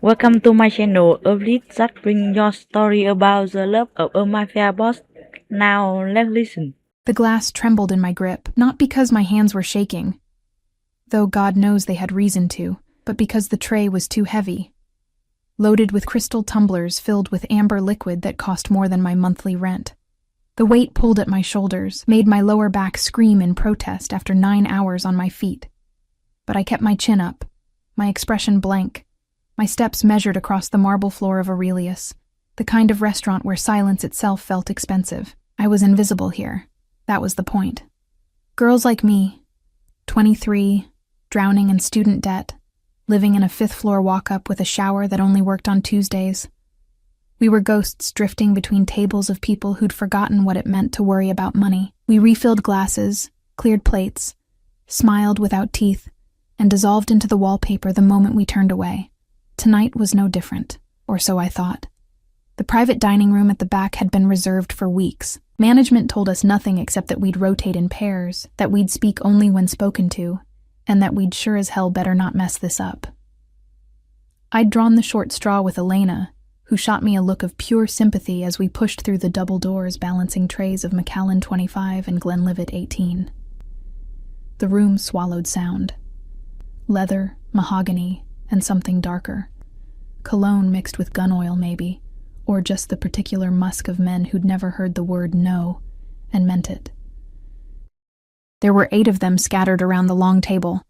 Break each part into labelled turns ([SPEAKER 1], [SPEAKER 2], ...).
[SPEAKER 1] Welcome to my channel, a list that brings your story about the love of a mafia boss. Now let's listen.
[SPEAKER 2] The glass trembled in my grip, not because my hands were shaking, though God knows they had reason to, but because the tray was too heavy, loaded with crystal tumblers filled with amber liquid that cost more than my monthly rent. The weight pulled at my shoulders, made my lower back scream in protest after 9 hours on my feet. But I kept my chin up, my expression blank, my steps measured across the marble floor of Aurelius, the kind of restaurant where silence itself felt expensive. I was invisible here. That was the point. Girls like me, 23, drowning in student debt, living in a fifth-floor walk-up with a shower that only worked on Tuesdays. We were ghosts drifting between tables of people who'd forgotten what it meant to worry about money. We refilled glasses, cleared plates, smiled without teeth, and dissolved into the wallpaper the moment we turned away. Tonight was no different, or so I thought. The private dining room at the back had been reserved for weeks. Management told us nothing except that we'd rotate in pairs, that we'd speak only when spoken to, and that we'd sure as hell better not mess this up. I'd drawn the short straw with Elena, who shot me a look of pure sympathy as we pushed through the double doors balancing trays of Macallan 25 and Glenlivet 18. The room swallowed sound. Leather, mahogany, and something darker. Cologne mixed with gun oil, maybe, or just the particular musk of men who'd never heard the word no and meant it. There were 8 of them scattered around the long table,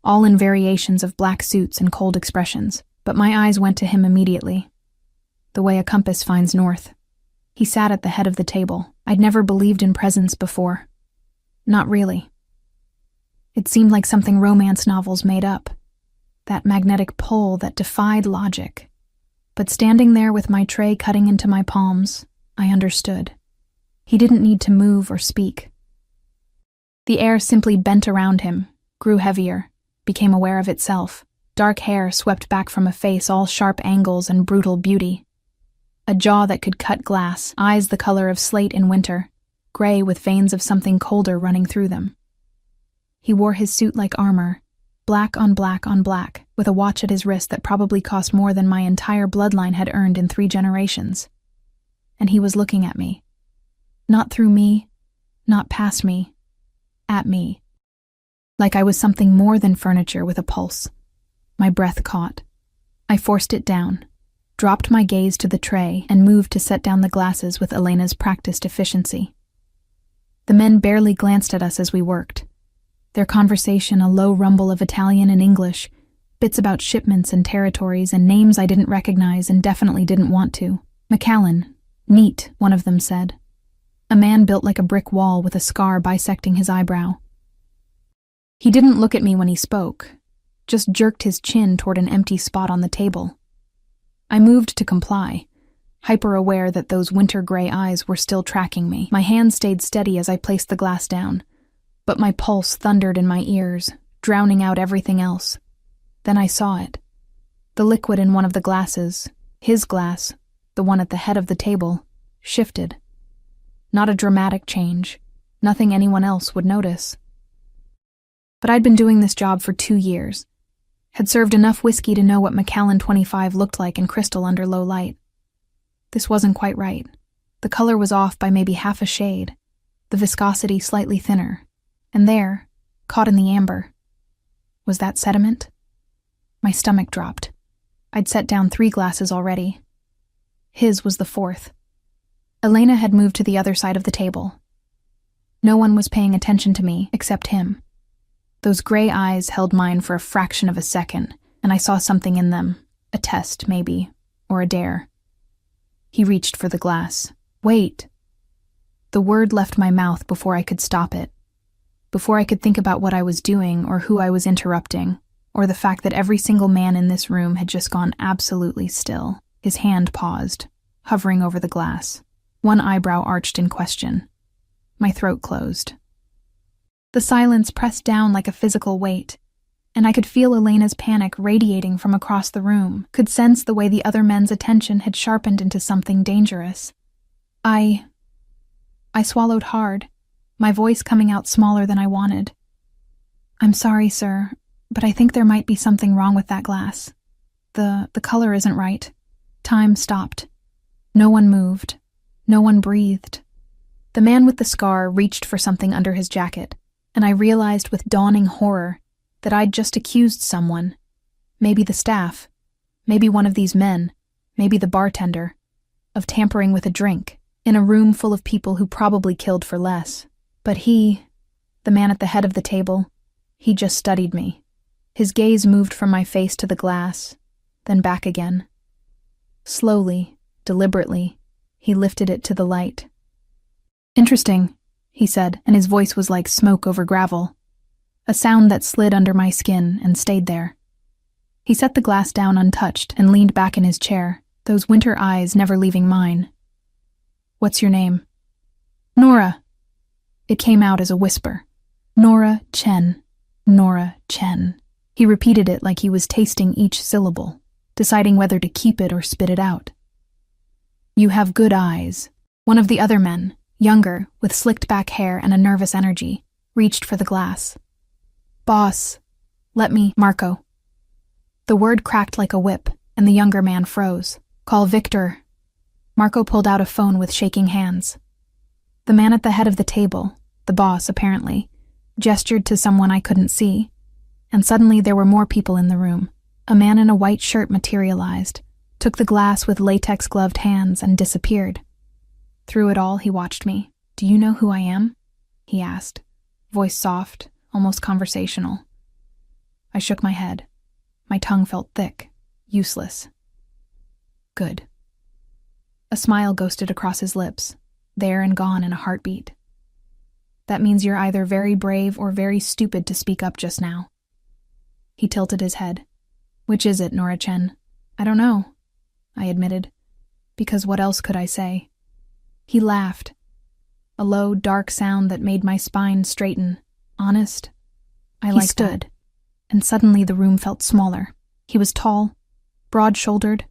[SPEAKER 2] all in variations of black suits and cold expressions, but my eyes went to him immediately, the way a compass finds north. He sat at the head of the table. I'd never believed in presence before. Not really. It seemed like something romance novels made up, that magnetic pull that defied logic. But standing there with my tray cutting into my palms, I understood. He didn't need to move or speak. The air simply bent around him, grew heavier, became aware of itself. Dark hair swept back from a face all sharp angles and brutal beauty. A jaw that could cut glass, eyes the color of slate in winter, gray with veins of something colder running through them. He wore his suit like armor, black on black on black, with a watch at his wrist that probably cost more than my entire bloodline had earned in 3 generations. And he was looking at me. Not through me, not past me, at me. Like I was something more than furniture with a pulse. My breath caught. I forced it down, dropped my gaze to the tray, and moved to set down the glasses with Elena's practiced efficiency. The men barely glanced at us as we worked. Their conversation a low rumble of Italian and English, bits about shipments and territories and names I didn't recognize and definitely didn't want to. Macallan. Neat, one of them said. A man built like a brick wall with a scar bisecting his eyebrow. He didn't look at me when he spoke, just jerked his chin toward an empty spot on the table. I moved to comply, hyper-aware that those winter-gray eyes were still tracking me. My hand stayed steady as I placed the glass down, but my pulse thundered in my ears, drowning out everything else. Then I saw it. The liquid in one of the glasses, his glass, the one at the head of the table, shifted. Not a dramatic change, nothing anyone else would notice. But I'd been doing this job for 2 years, had served enough whiskey to know what Macallan 25 looked like in crystal under low light. This wasn't quite right. The color was off by maybe half a shade, the viscosity slightly thinner, and there, caught in the amber. Was that sediment? My stomach dropped. I'd set down 3 glasses already. His was the 4th. Elena had moved to the other side of the table. No one was paying attention to me except him. Those gray eyes held mine for a fraction of a second, and I saw something in them, a test, maybe, or a dare. He reached for the glass. Wait! The word left my mouth before I could stop it, before I could think about what I was doing or who I was interrupting, or the fact that every single man in this room had just gone absolutely still. His hand paused, hovering over the glass. One eyebrow arched in question. My throat closed. The silence pressed down like a physical weight, and I could feel Elena's panic radiating from across the room, could sense the way the other men's attention had sharpened into something dangerous. I swallowed hard, my voice coming out smaller than I wanted. "I'm sorry, sir, but I think there might be something wrong with that glass." The color isn't right. Time stopped. No one moved. No one breathed. The man with the scar reached for something under his jacket, and I realized with dawning horror that I'd just accused someone. Maybe the staff, maybe one of these men, maybe the bartender, of tampering with a drink in a room full of people who probably killed for less. But he, the man at the head of the table, he just studied me. His gaze moved from my face to the glass, then back again. Slowly, deliberately, he lifted it to the light. "Interesting," he said, and his voice was like smoke over gravel, a sound that slid under my skin and stayed there. He set the glass down untouched and leaned back in his chair, those winter eyes never leaving mine. "What's your name?" "Nora." It came out as a whisper. "Nora Chen. Nora Chen." He repeated it like he was tasting each syllable, deciding whether to keep it or spit it out. "You have good eyes." One of the other men, younger, with slicked back hair and a nervous energy, reached for the glass. "Boss, let me, Marco." The word cracked like a whip, and the younger man froze. "Call Victor." Marco pulled out a phone with shaking hands. The man at the head of the table, the boss apparently, gestured to someone I couldn't see, and suddenly there were more people in the room. A man in a white shirt materialized, took the glass with latex-gloved hands, and disappeared. Through it all, he watched me. "Do you know who I am?" he asked, voice soft, almost conversational. I shook my head. My tongue felt thick, useless. "Good." A smile ghosted across his lips, there and gone in a heartbeat. "That means you're either very brave or very stupid to speak up just now." He tilted his head. "Which is it, Nora Chen?" "I don't know," I admitted, because what else could I say? He laughed, a low, dark sound that made my spine straighten. Honest, I liked that. He stood, and suddenly the room felt smaller. He was tall, broad-shouldered,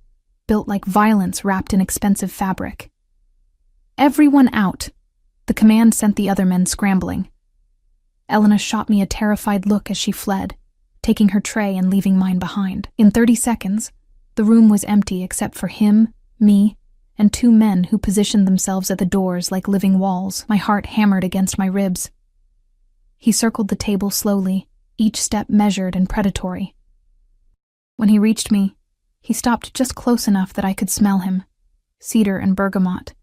[SPEAKER 2] built like violence wrapped in expensive fabric. "Everyone out!" The command sent the other men scrambling. Elena shot me a terrified look as she fled, taking her tray and leaving mine behind. In 30 seconds, the room was empty except for him, me, and 2 men who positioned themselves at the doors like living walls. My heart hammered against my ribs. He circled the table slowly, each step measured and predatory. When he reached me, he stopped just close enough that I could smell him. Cedar and bergamot,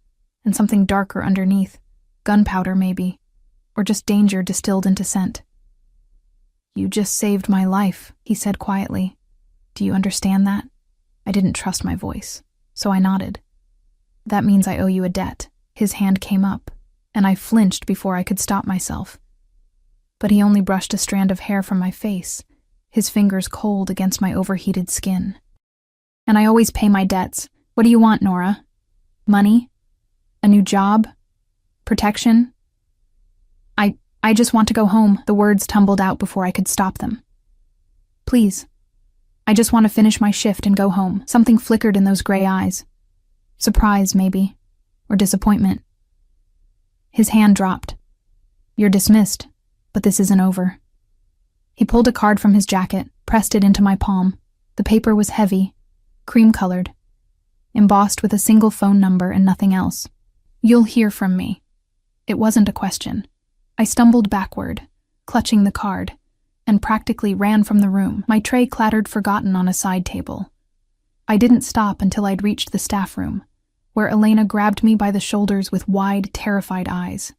[SPEAKER 2] and something darker underneath. Gunpowder, maybe, or just danger distilled into scent. "You just saved my life," he said quietly. "Do you understand that?" I didn't trust my voice, so I nodded. "That means I owe you a debt." His hand came up, and I flinched before I could stop myself. But he only brushed a strand of hair from my face, his fingers cold against my overheated skin. "And I always pay my debts. What do you want, Nora? Money? A new job? Protection?" I just want to go home." The words tumbled out before I could stop them. "Please. I just want to finish my shift and go home." Something flickered in those gray eyes. Surprise, maybe, or disappointment. His hand dropped. "You're dismissed, but this isn't over." He pulled a card from his jacket, pressed it into my palm. The paper was heavy, cream-colored, embossed with a single phone number and nothing else. "You'll hear from me." It wasn't a question. I stumbled backward, clutching the card, and practically ran from the room. My tray clattered forgotten on a side table. I didn't stop until I'd reached the staff room, where Elena grabbed me by the shoulders with wide, terrified eyes.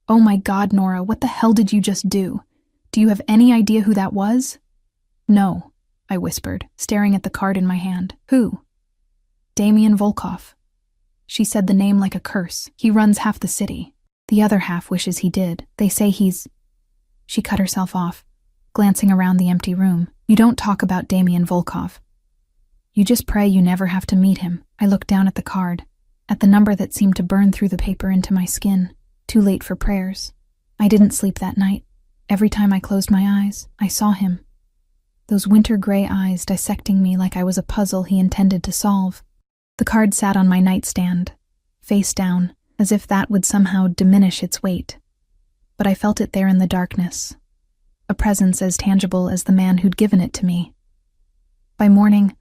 [SPEAKER 2] "Oh my God, Nora, what the hell did you just do? Do you have any idea who that was?" "No," I whispered, staring at the card in my hand. "Who?" "Damien Volkov." She said the name like a curse. "He runs half the city. The other half wishes he did. They say he's—" She cut herself off, glancing around the empty room. "You don't talk about Damien Volkov. You just pray you never have to meet him." I looked down at the card, at the number that seemed to burn through the paper into my skin. Too late for prayers. I didn't sleep that night. Every time I closed my eyes, I saw him. Those winter gray eyes dissecting me like I was a puzzle he intended to solve. The card sat on my nightstand, face down, as if that would somehow diminish its weight. But I felt it there in the darkness, a presence as tangible as the man who'd given it to me. By morning,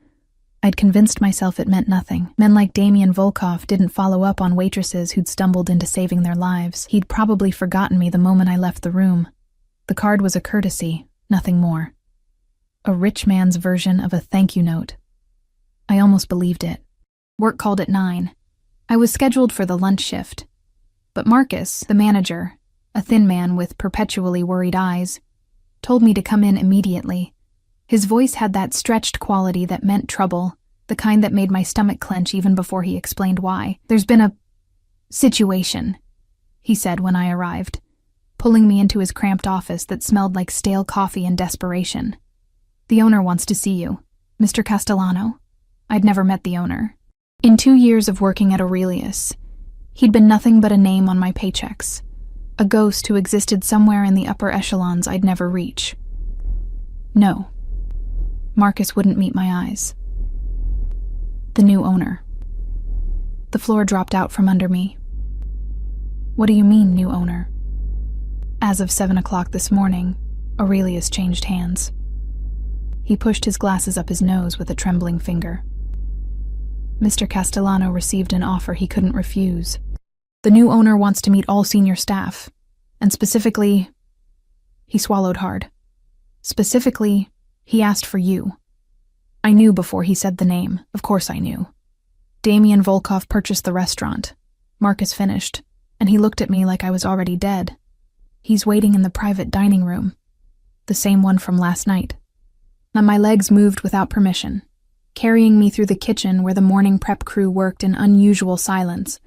[SPEAKER 2] I'd convinced myself it meant nothing. Men like Damian Volkov didn't follow up on waitresses who'd stumbled into saving their lives. He'd probably forgotten me the moment I left the room. The card was a courtesy, nothing more. A rich man's version of a thank you note. I almost believed it. Work called at 9. I was scheduled for the lunch shift. But Marcus, the manager, a thin man with perpetually worried eyes, told me to come in immediately. His voice had that stretched quality that meant trouble, the kind that made my stomach clench even before he explained why. "There's been a situation," he said when I arrived, pulling me into his cramped office that smelled like stale coffee and desperation. "The owner wants to see you, Mr. Castellano." I'd never met the owner. In 2 years of working at Aurelius, he'd been nothing but a name on my paychecks, a ghost who existed somewhere in the upper echelons I'd never reach. No. Marcus wouldn't meet my eyes. The new owner. The floor dropped out from under me. "What do you mean, new owner?" As of 7 o'clock this morning, Aurelius changed hands. He pushed his glasses up his nose with a trembling finger. Mr. Castellano received an offer he couldn't refuse. The new owner wants to meet all senior staff, and specifically, he swallowed hard. Specifically, he asked for you. I knew before he said the name. Of course I knew. Damian Volkov purchased the restaurant. Marcus finished, and he looked at me like I was already dead. He's waiting in the private dining room, the same one from last night. Now my legs moved without permission, carrying me through the kitchen where the morning prep crew worked in unusual silence,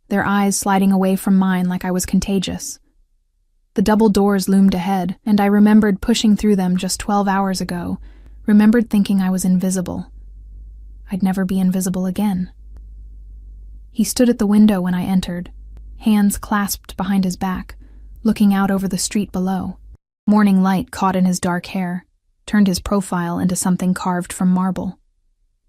[SPEAKER 2] their eyes sliding away from mine like I was contagious. The double doors loomed ahead, and I remembered pushing through them just 12 hours ago, remembered thinking I was invisible. I'd never be invisible again. He stood at the window when I entered, hands clasped behind his back, looking out over the street below. Morning light caught in his dark hair, turned his profile into something carved from marble.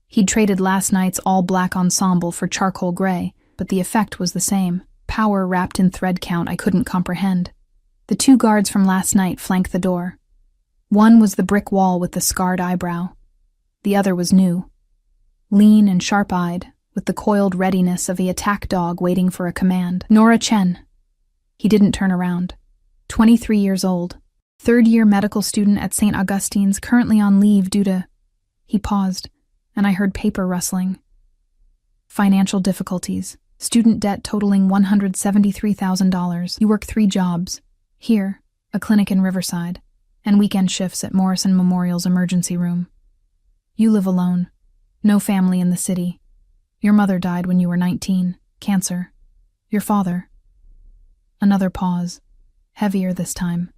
[SPEAKER 2] He'd traded last night's all-black ensemble for charcoal gray, but the effect was the same, power wrapped in thread count I couldn't comprehend. The 2 guards from last night flanked the door. One was the brick wall with the scarred eyebrow. The other was new. Lean and sharp-eyed, with the coiled readiness of the attack dog waiting for a command. Nora Chen. He didn't turn around. 23 years old. 3rd-year medical student at St. Augustine's, currently on leave due to... He paused, and I heard paper rustling. Financial difficulties. Student debt totaling $173,000. You work 3 jobs. Here, a clinic in Riverside, and weekend shifts at Morrison Memorial's emergency room. You live alone. No family in the city. Your mother died when you were 19. Cancer. Your father. Another pause. Heavier this time.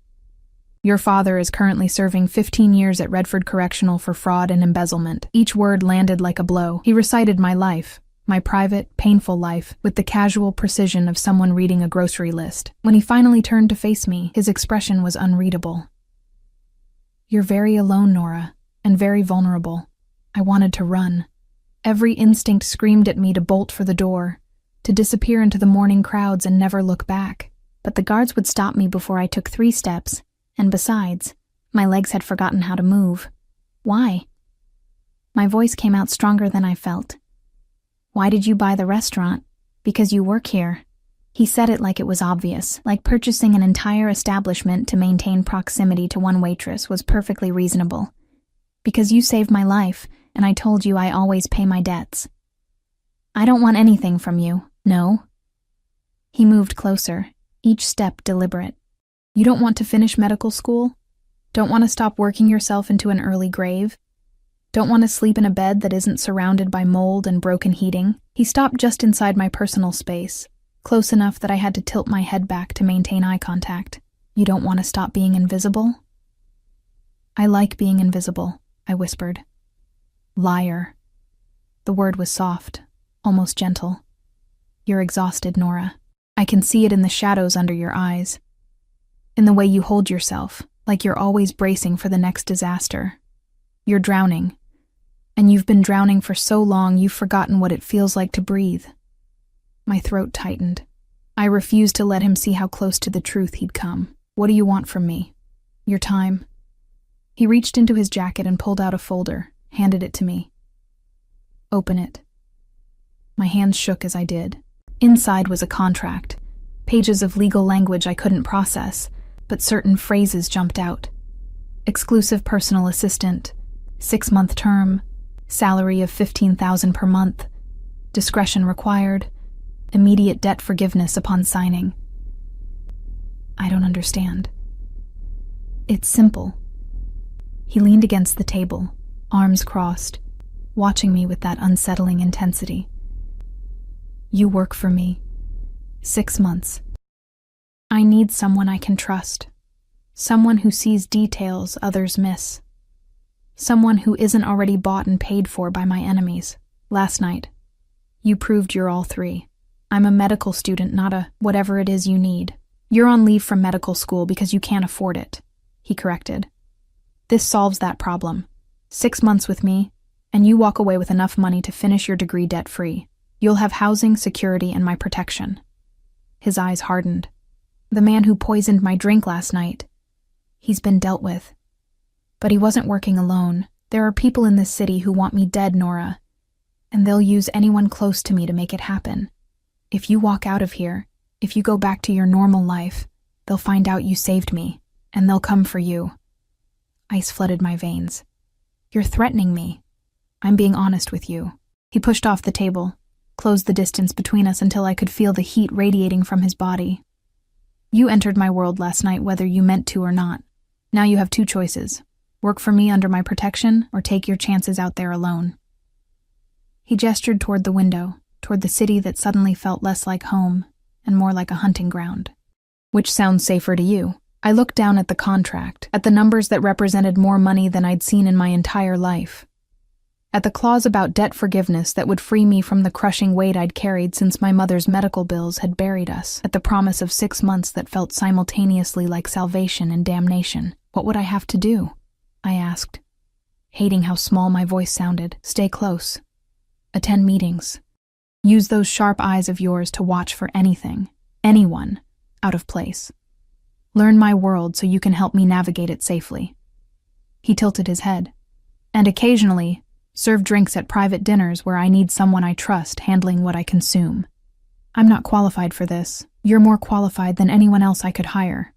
[SPEAKER 2] Your father is currently serving 15 years at Redford Correctional for fraud and embezzlement. Each word landed like a blow. He recited my life, my private, painful life, with the casual precision of someone reading a grocery list. When he finally turned to face me, his expression was unreadable. You're very alone, Nora, and very vulnerable. I wanted to run. Every instinct screamed at me to bolt for the door, to disappear into the morning crowds and never look back. But the guards would stop me before I took 3 steps, and besides, my legs had forgotten how to move. Why? My voice came out stronger than I felt. Why did you buy the restaurant? Because you work here. He said it like it was obvious, like purchasing an entire establishment to maintain proximity to one waitress was perfectly reasonable. Because you saved my life, and I told you I always pay my debts. I don't want anything from you, no. He moved closer, each step deliberate. You don't want to finish medical school? Don't want to stop working yourself into an early grave? Don't want to sleep in a bed that isn't surrounded by mold and broken heating? He stopped just inside my personal space, close enough that I had to tilt my head back to maintain eye contact. You don't want to stop being invisible? I like being invisible, I whispered. Liar. The word was soft, almost gentle. You're exhausted, Nora. I can see it in the shadows under your eyes. In the way you hold yourself, like you're always bracing for the next disaster. You're drowning. And you've been drowning for so long you've forgotten what it feels like to breathe. My throat tightened. I refused to let him see how close to the truth he'd come. What do you want from me? Your time? He reached into his jacket and pulled out a folder, handed it to me. Open it. My hands shook as I did. Inside was a contract, pages of legal language I couldn't process, but certain phrases jumped out. Exclusive personal assistant, 6-month term, salary of $15,000 per month, discretion required, immediate debt forgiveness upon signing. I don't understand. It's simple. He leaned against the table, arms crossed, watching me with that unsettling intensity. You work for me. 6 months. I need someone I can trust. Someone who sees details others miss. Someone who isn't already bought and paid for by my enemies. Last night, you proved you're all three. I'm a medical student, not a whatever it is you need. You're on leave from medical school because you can't afford it, he corrected. This solves that problem. 6 months with me, and you walk away with enough money to finish your degree debt-free. You'll have housing, security, and my protection. His eyes hardened. The man who poisoned my drink last night. He's been dealt with. But he wasn't working alone. There are people in this city who want me dead, Nora. And they'll use anyone close to me to make it happen. If you walk out of here, if you go back to your normal life, they'll find out you saved me, and they'll come for you. Ice flooded my veins. You're threatening me. I'm being honest with you. He pushed off the table, closed the distance between us until I could feel the heat radiating from his body. You entered my world last night whether you meant to or not. Now you have 2 choices. Work for me under my protection or take your chances out there alone. He gestured toward the window, toward the city that suddenly felt less like home and more like a hunting ground. Which sounds safer to you? I looked down at the contract, at the numbers that represented more money than I'd seen in my entire life. At the clause about debt forgiveness that would free me from the crushing weight I'd carried since my mother's medical bills had buried us, at the promise of 6 months that felt simultaneously like salvation and damnation. What would I have to do? I asked, hating how small my voice sounded. Stay close. Attend meetings. Use those sharp eyes of yours to watch for anything, anyone, out of place. Learn my world so you can help me navigate it safely. He tilted his head. And occasionally, serve drinks at private dinners where I need someone I trust handling what I consume. I'm not qualified for this. You're more qualified than anyone else I could hire.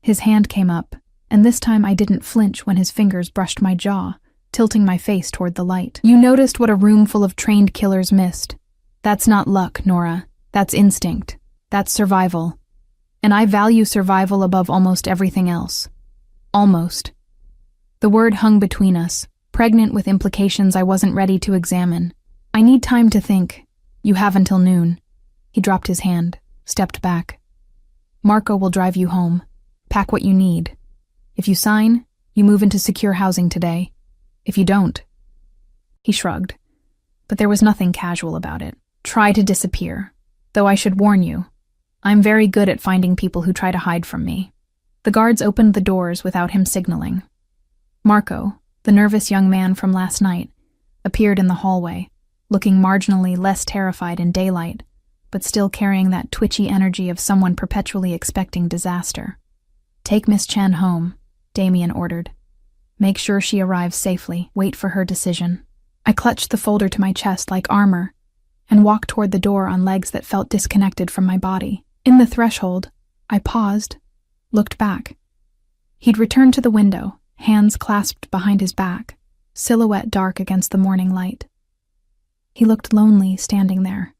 [SPEAKER 2] His hand came up, and this time I didn't flinch when his fingers brushed my jaw, tilting my face toward the light. You noticed what a room full of trained killers missed. That's not luck, Nora. That's instinct. That's survival. And I value survival above almost everything else. Almost. The word hung between us, pregnant with implications I wasn't ready to examine. I need time to think. You have until noon. He dropped his hand, stepped back. Marco will drive you home. Pack what you need. If you sign, you move into secure housing today. If you don't. He shrugged. But there was nothing casual about it. Try to disappear. Though I should warn you, I'm very good at finding people who try to hide from me. The guards opened the doors without him signaling. Marco, the nervous young man from last night, appeared in the hallway, looking marginally less terrified in daylight, but still carrying that twitchy energy of someone perpetually expecting disaster. Take Miss Chen home, Damien ordered. Make sure she arrives safely. Wait for her decision. I clutched the folder to my chest like armor and walked toward the door on legs that felt disconnected from my body. In the threshold, I paused, looked back. He'd returned to the window, hands clasped behind his back, silhouette dark against the morning light. He looked lonely standing there,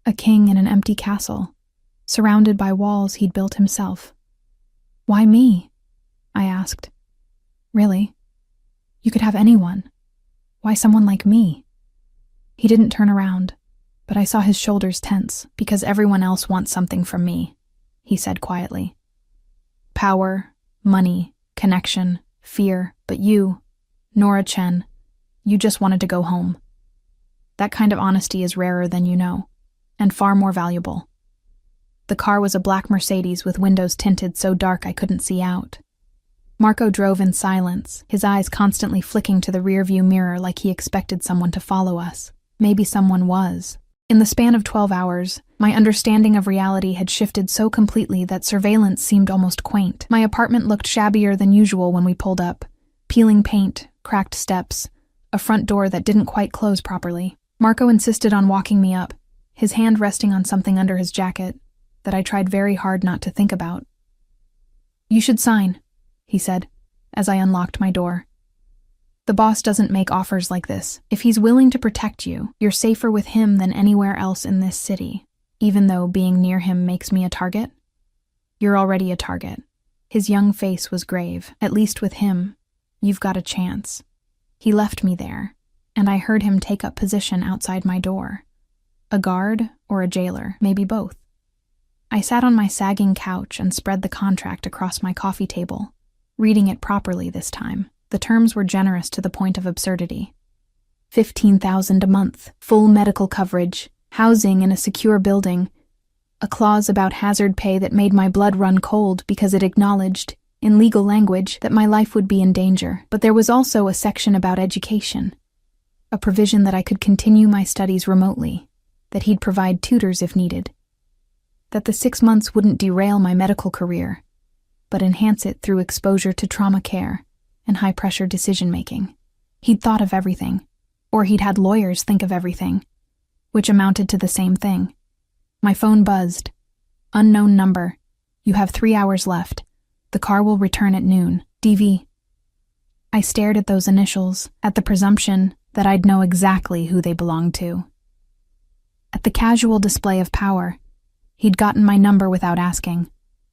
[SPEAKER 2] a king in an empty castle, surrounded by walls he'd built himself. Why me? I asked. Really? You could have anyone. Why someone like me? He didn't turn around, but I saw his shoulders tense because everyone else wants something from me, he said quietly. Power, money, connection, fear, but you, Nora Chen, you just wanted to go home. That kind of honesty is rarer than you know, and far more valuable. The car was a black Mercedes with windows tinted so dark I couldn't see out. Marco drove in silence, his eyes constantly flicking to the rearview mirror like he expected someone to follow us. Maybe someone was. In the span of 12 hours, my understanding of reality had shifted so completely that surveillance seemed almost quaint. My apartment looked shabbier than usual when we pulled up. Peeling paint, cracked steps, a front door that didn't quite close properly. Marco insisted on walking me up, his hand resting on something under his jacket that I tried very hard not to think about. "You should sign," he said, as I unlocked my door. "The boss doesn't make offers like this. If he's willing to protect you, you're safer with him than anywhere else in this city, even though being near him makes me a target. You're already a target." His young face was grave. "At least with him, you've got a chance." He left me there, and I heard him take up position outside my door. A guard or a jailer, maybe both. I sat on my sagging couch and spread the contract across my coffee table, reading it properly this time. The terms were generous to the point of absurdity. $15,000 a month, full medical coverage, housing in a secure building, a clause about hazard pay that made my blood run cold because it acknowledged, in legal language, that my life would be in danger. But there was also a section about education, a provision that I could continue my studies remotely, that he'd provide tutors if needed, that the 6 months wouldn't derail my medical career, but enhance it through exposure to trauma care and high-pressure decision-making. He'd thought of everything, or he'd had lawyers think of everything, which amounted to the same thing. My phone buzzed. "Unknown number. You have 3 hours left. The car will return at noon. DV." I stared at those initials, at the presumption that I'd know exactly who they belonged to. At the casual display of power. He'd gotten my number without asking.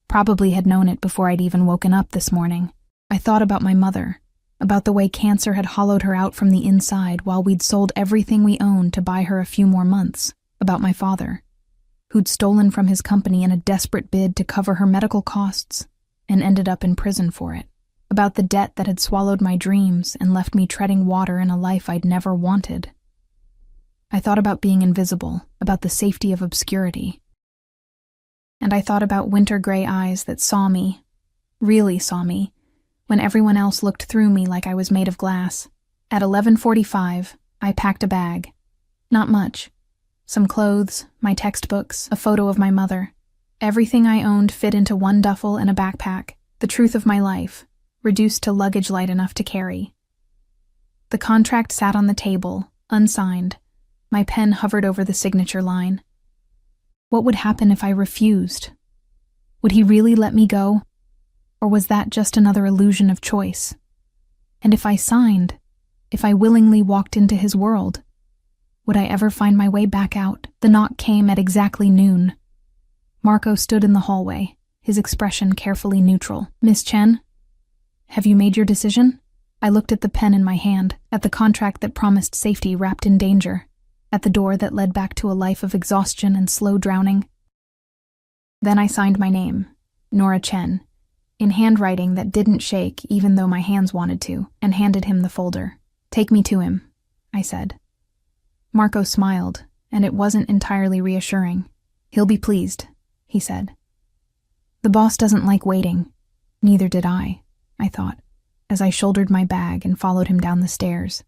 [SPEAKER 2] Probably had known it before I'd even woken up this morning. I thought about my mother, about the way cancer had hollowed her out from the inside while we'd sold everything we owned to buy her a few more months, about my father, who'd stolen from his company in a desperate bid to cover her medical costs and ended up in prison for it, about the debt that had swallowed my dreams and left me treading water in a life I'd never wanted. I thought about being invisible, about the safety of obscurity. And I thought about winter gray eyes that saw me, really saw me, when everyone else looked through me like I was made of glass. At 11:45, I packed a bag. Not much. Some clothes, my textbooks, a photo of my mother. Everything I owned fit into one duffel and a backpack, the truth of my life, reduced to luggage light enough to carry. The contract sat on the table, unsigned. My pen hovered over the signature line. What would happen if I refused? Would he really let me go? Or was that just another illusion of choice? And if I signed, if I willingly walked into his world, would I ever find my way back out? The knock came at exactly noon. Marco stood in the hallway, his expression carefully neutral. "Miss Chen, have you made your decision?" I looked at the pen in my hand, at the contract that promised safety wrapped in danger, at the door that led back to a life of exhaustion and slow drowning. Then I signed my name, Nora Chen, in handwriting that didn't shake even though my hands wanted to, and handed him the folder. "Take me to him," I said. Marco smiled, and it wasn't entirely reassuring. "He'll be pleased," he said. The boss doesn't like waiting. Neither did I thought, as I shouldered my bag and followed him down the stairs.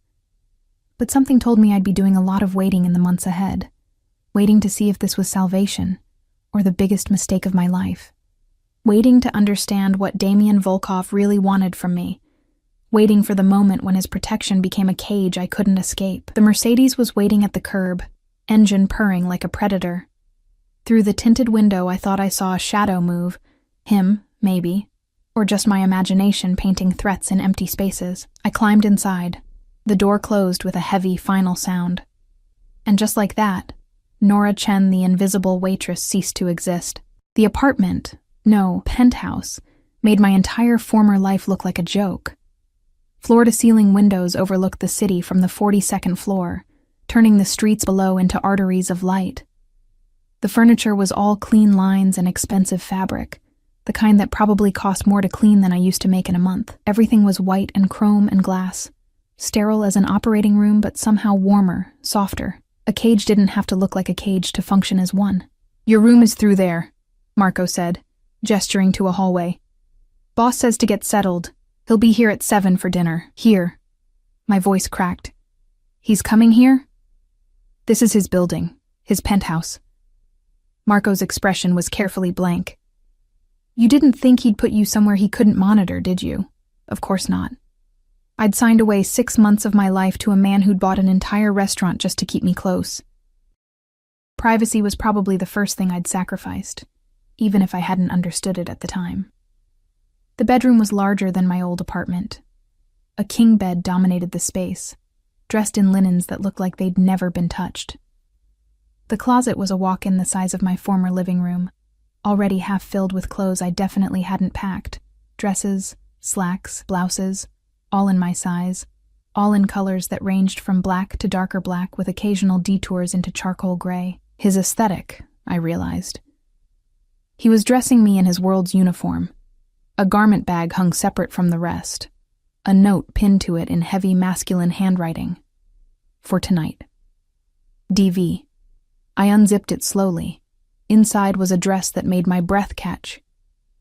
[SPEAKER 2] But something told me I'd be doing a lot of waiting in the months ahead, waiting to see if this was salvation, or the biggest mistake of my life. Waiting to understand what Damien Volkov really wanted from me. Waiting for the moment when his protection became a cage I couldn't escape. The Mercedes was waiting at the curb, engine purring like a predator. Through the tinted window I thought I saw a shadow move. Him, maybe, or just my imagination painting threats in empty spaces. I climbed inside. The door closed with a heavy, final sound. And just like that, Nora Chen, the invisible waitress, ceased to exist. The apartment, no, penthouse, made my entire former life look like a joke. Floor-to-ceiling windows overlooked the city from the 42nd floor, turning the streets below into arteries of light. The furniture was all clean lines and expensive fabric, the kind that probably cost more to clean than I used to make in a month. Everything was white and chrome and glass, sterile as an operating room but somehow warmer, softer. A cage didn't have to look like a cage to function as one. "Your room is through there," Marco said, gesturing to a hallway. "Boss says to get settled. He'll be here at 7 for dinner. Here." My voice cracked. "He's coming here?" "This is his building, his penthouse." Marco's expression was carefully blank. "You didn't think he'd put you somewhere he couldn't monitor, did you?" "Of course not." I'd signed away 6 months of my life to a man who'd bought an entire restaurant just to keep me close. Privacy was probably the first thing I'd sacrificed, even if I hadn't understood it at the time. The bedroom was larger than my old apartment. A king bed dominated the space, dressed in linens that looked like they'd never been touched. The closet was a walk-in the size of my former living room, already half filled with clothes I definitely hadn't packed. Dresses, slacks, blouses, all in my size, all in colors that ranged from black to darker black with occasional detours into charcoal gray. His aesthetic, I realized. He was dressing me in his world's uniform. A garment bag hung separate from the rest. A note pinned to it in heavy masculine handwriting. For tonight. DV. I unzipped it slowly. Inside was a dress that made my breath catch.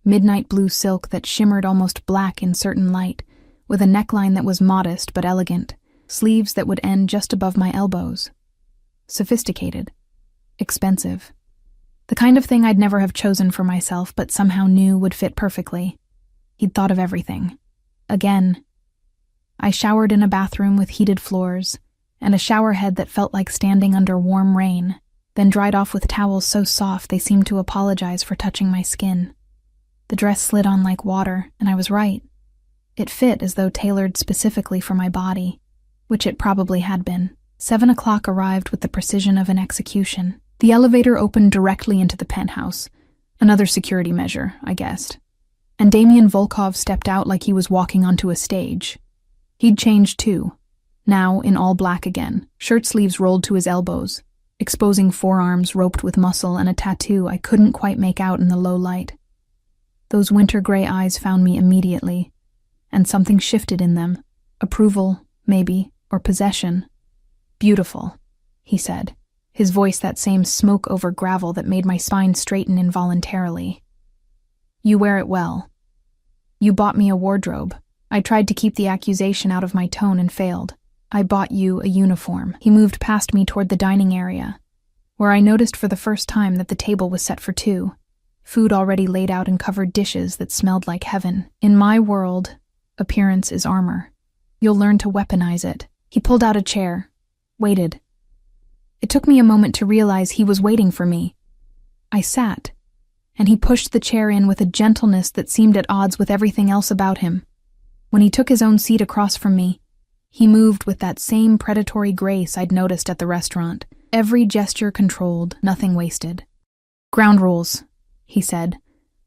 [SPEAKER 2] Midnight blue silk that shimmered almost black in certain light, with a neckline that was modest but elegant, sleeves that would end just above my elbows. Sophisticated. Expensive. The kind of thing I'd never have chosen for myself but somehow knew would fit perfectly. He'd thought of everything. Again. I showered in a bathroom with heated floors, and a shower head that felt like standing under warm rain, then dried off with towels so soft they seemed to apologize for touching my skin. The dress slid on like water, and I was right. It fit as though tailored specifically for my body, which it probably had been. 7 o'clock arrived with the precision of an execution. The elevator opened directly into the penthouse, another security measure, I guessed. And Damien Volkov stepped out like he was walking onto a stage. He'd changed too, now in all black again, shirt sleeves rolled to his elbows, exposing forearms roped with muscle and a tattoo I couldn't quite make out in the low light. Those winter gray eyes found me immediately, and something shifted in them. Approval, maybe, or possession. Beautiful, he said, his voice that same smoke over gravel that made my spine straighten involuntarily. You wear it well. You bought me a wardrobe. I tried to keep the accusation out of my tone and failed. I bought you a uniform. He moved past me toward the dining area, where I noticed for the first time that the table was set for 2. Food already laid out in covered dishes that smelled like heaven. In my world, appearance is armor. You'll learn to weaponize it. He pulled out a chair, waited. It took me a moment to realize he was waiting for me. I sat, and he pushed the chair in with a gentleness that seemed at odds with everything else about him. When he took his own seat across from me, he moved with that same predatory grace I'd noticed at the restaurant. Every gesture controlled, nothing wasted. Ground rules, he said,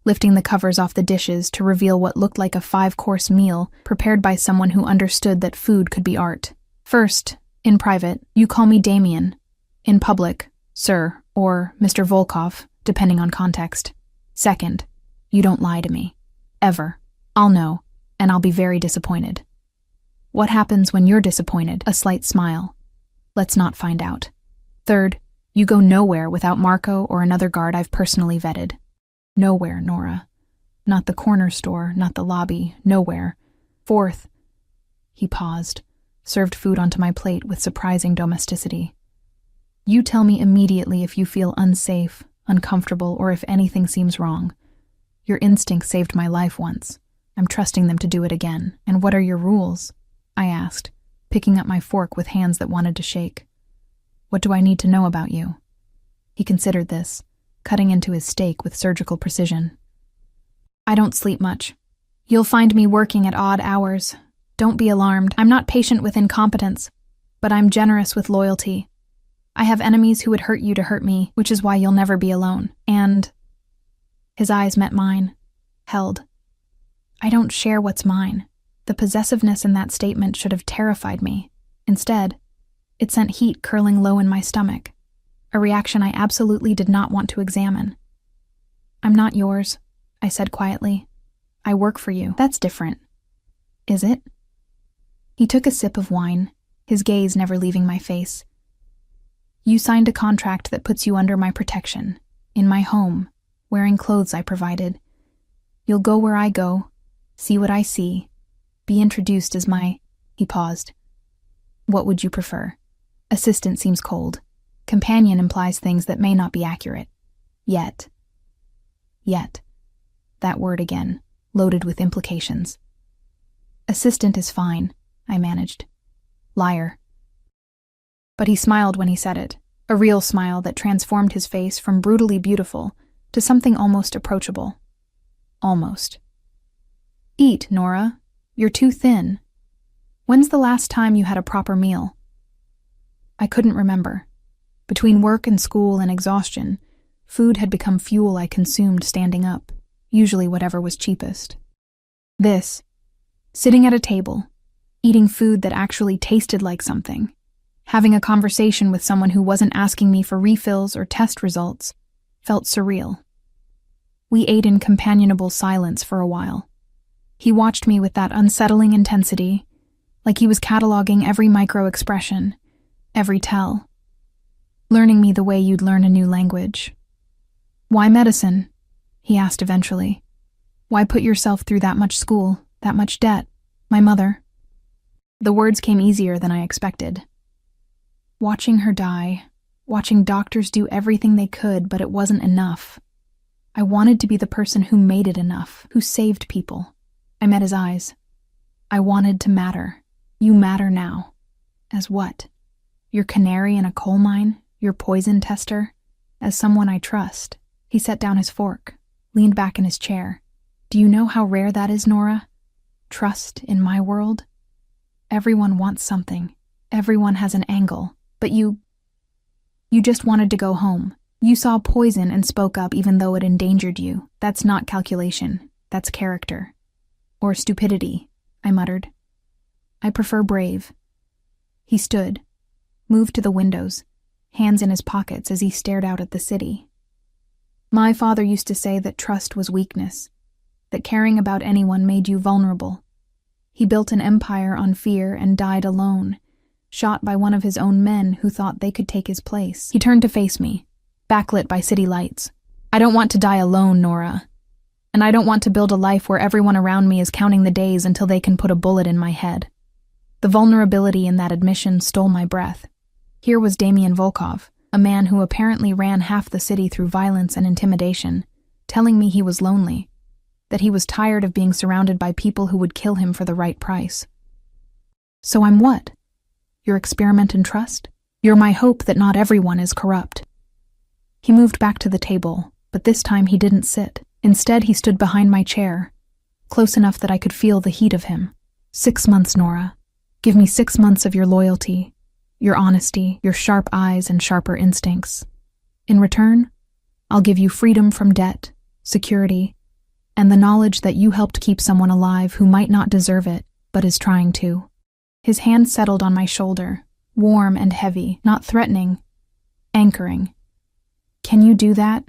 [SPEAKER 2] lifting the covers off the dishes to reveal what looked like a 5-course meal prepared by someone who understood that food could be art. First, in private, you call me Damien. In public, sir, or Mr. Volkov, depending on context. Second, you don't lie to me. Ever. I'll know, and I'll be very disappointed. What happens when you're disappointed? A slight smile. Let's not find out. Third, you go nowhere without Marco or another guard I've personally vetted. Nowhere, Nora. Not the corner store, not the lobby, nowhere. Fourth, he paused, served food onto my plate with surprising domesticity. You tell me immediately if you feel unsafe, uncomfortable, or if anything seems wrong. Your instinct saved my life once. I'm trusting them to do it again. And what are your rules? I asked, picking up my fork with hands that wanted to shake. What do I need to know about you? He considered this, cutting into his steak with surgical precision. I don't sleep much. You'll find me working at odd hours. Don't be alarmed. I'm not patient with incompetence, but I'm generous with loyalty. I have enemies who would hurt you to hurt me, which is why you'll never be alone. And his eyes met mine, held. I don't share what's mine. The possessiveness in that statement should have terrified me. Instead, it sent heat curling low in my stomach, a reaction I absolutely did not want to examine. I'm not yours, I said quietly. I work for you. That's different. Is it? He took a sip of wine, his gaze never leaving my face. You signed a contract that puts you under my protection, in my home, wearing clothes I provided. You'll go where I go, see what I see, be introduced as my... He paused. What would you prefer? Assistant seems cold. Companion implies things that may not be accurate. Yet. That word again, loaded with implications. Assistant is fine. I managed. Liar. But he smiled when he said it, a real smile that transformed his face from brutally beautiful to something almost approachable. Almost. Eat, Nora. You're too thin. When's the last time you had a proper meal? I couldn't remember. Between work and school and exhaustion, food had become fuel I consumed standing up, usually whatever was cheapest. This, sitting at a table, eating food that actually tasted like something, having a conversation with someone who wasn't asking me for refills or test results, felt surreal. We ate in companionable silence for a while. He watched me with that unsettling intensity, like he was cataloging every micro-expression, every tell, learning me the way you'd learn a new language. Why medicine? He asked eventually. Why put yourself through that much school, that much debt? My mother. The words came easier than I expected. Watching her die, watching doctors do everything they could, but it wasn't enough. I wanted to be the person who made it enough, who saved people. I met his eyes. I wanted to matter. You matter now. As what? Your canary in a coal mine? Your poison tester? As someone I trust. He set down his fork, leaned back in his chair. Do you know how rare that is, Nora? Trust in my world? Everyone wants something. Everyone has an angle. But you just wanted to go home. You saw poison and spoke up even though it endangered you. That's not calculation. That's character. Or stupidity, I muttered. I prefer brave. He stood, moved to the windows, hands in his pockets as he stared out at the city. My father used to say that trust was weakness, that caring about anyone made you vulnerable. He built an empire on fear and died alone, shot by one of his own men who thought they could take his place. He turned to face me, backlit by city lights. I don't want to die alone, Nora. And I don't want to build a life where everyone around me is counting the days until they can put a bullet in my head. The vulnerability in that admission stole my breath. Here was Damian Volkov, a man who apparently ran half the city through violence and intimidation, telling me he was lonely, that he was tired of being surrounded by people who would kill him for the right price. So I'm what? Your experiment in trust? You're my hope that not everyone is corrupt. He moved back to the table, but this time he didn't sit. Instead, he stood behind my chair, close enough that I could feel the heat of him. 6 months, Nora. Give me 6 months of your loyalty, your honesty, your sharp eyes and sharper instincts. In return, I'll give you freedom from debt, security, and the knowledge that you helped keep someone alive who might not deserve it, but is trying to. His hand settled on my shoulder, warm and heavy, not threatening, anchoring. Can you do that?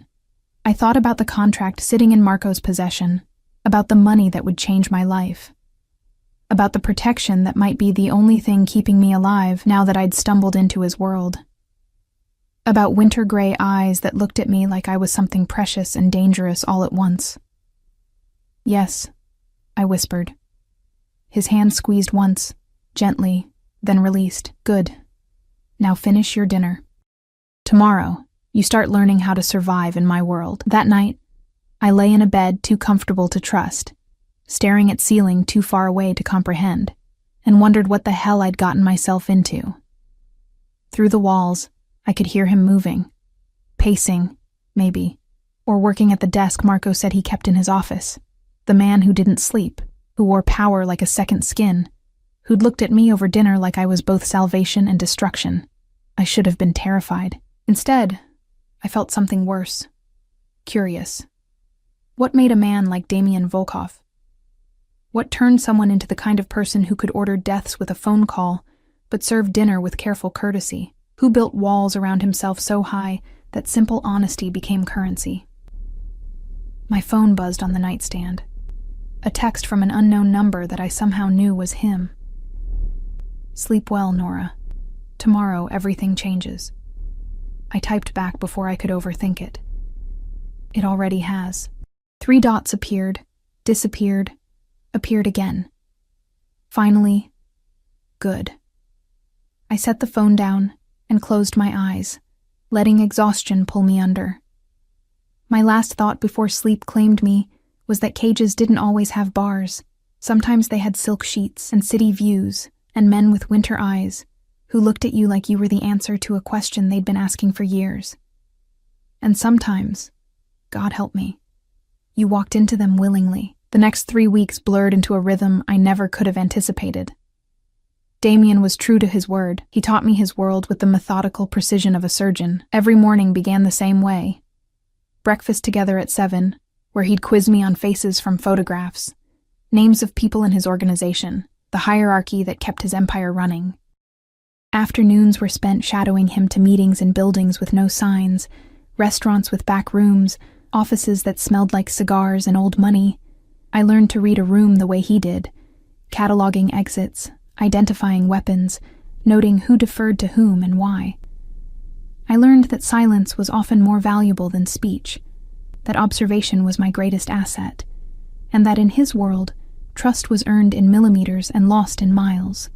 [SPEAKER 2] I thought about the contract sitting in Marco's possession, about the money that would change my life, about the protection that might be the only thing keeping me alive now that I'd stumbled into his world, about winter gray eyes that looked at me like I was something precious and dangerous all at once. Yes, I whispered. His hand squeezed once, gently, then released. Good. Now finish your dinner. Tomorrow, you start learning how to survive in my world. That night, I lay in a bed too comfortable to trust, staring at ceiling too far away to comprehend, and wondered what the hell I'd gotten myself into. Through the walls, I could hear him moving, pacing, maybe, or working at the desk Marco said he kept in his office. The man who didn't sleep, who wore power like a second skin, who'd looked at me over dinner like I was both salvation and destruction. I should have been terrified. Instead, I felt something worse. Curious. What made a man like Damian Volkov? What turned someone into the kind of person who could order deaths with a phone call, but serve dinner with careful courtesy? Who built walls around himself so high that simple honesty became currency? My phone buzzed on the nightstand. A text from an unknown number that I somehow knew was him. Sleep well, Nora. Tomorrow everything changes. I typed back before I could overthink it. It already has. 3 dots appeared, disappeared, appeared again. Finally, good. I set the phone down and closed my eyes, letting exhaustion pull me under. My last thought before sleep claimed me was that cages didn't always have bars. Sometimes they had silk sheets and city views, and men with winter eyes who looked at you like you were the answer to a question they'd been asking for years. And sometimes, God help me, you walked into them willingly. The next 3 weeks blurred into a rhythm I never could have anticipated. Damien was true to his word. He taught me his world with the methodical precision of a surgeon. Every morning began the same way. Breakfast together at 7, where he'd quiz me on faces from photographs, names of people in his organization, the hierarchy that kept his empire running. Afternoons were spent shadowing him to meetings in buildings with no signs, restaurants with back rooms, offices that smelled like cigars and old money. I learned to read a room the way he did, cataloging exits, identifying weapons, noting who deferred to whom and why. I learned that silence was often more valuable than speech, that observation was my greatest asset, and that in his world, trust was earned in millimeters and lost in miles.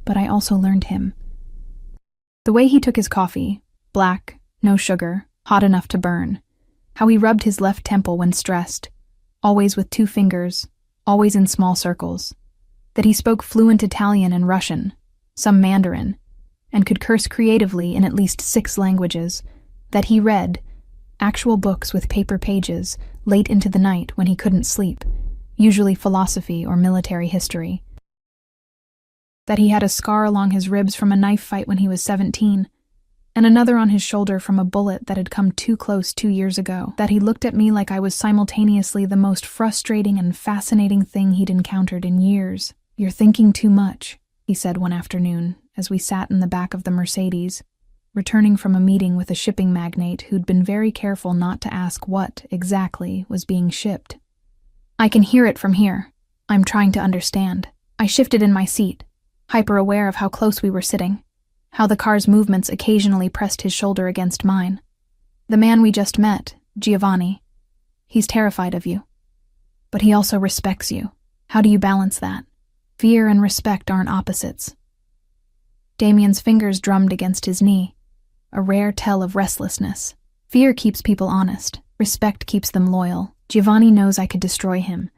[SPEAKER 2] But I also learned him. The way he took his coffee, black, no sugar, hot enough to burn, how he rubbed his left temple when stressed, always with 2 fingers, always in small circles, that he spoke fluent Italian and Russian, some Mandarin, and could curse creatively in at least 6 languages, that he read actual books with paper pages late into the night when he couldn't sleep, usually philosophy or military history, that he had a scar along his ribs from a knife fight when he was 17, and another on his shoulder from a bullet that had come too close 2 years ago, that he looked at me like I was simultaneously the most frustrating and fascinating thing he'd encountered in years. "You're thinking too much," he said one afternoon, as we sat in the back of the Mercedes, returning from a meeting with a shipping magnate who'd been very careful not to ask what, exactly, was being shipped. "I can hear it from here. I'm trying to understand." I shifted in my seat, hyper-aware of how close we were sitting, how the car's movements occasionally pressed his shoulder against mine. "The man we just met, Giovanni, he's terrified of you. But he also respects you. How do you balance that? Fear and respect aren't opposites." Damien's fingers drummed against his knee, a rare tell of restlessness. Fear keeps people honest. Respect keeps them loyal. Giovanni knows I could destroy him,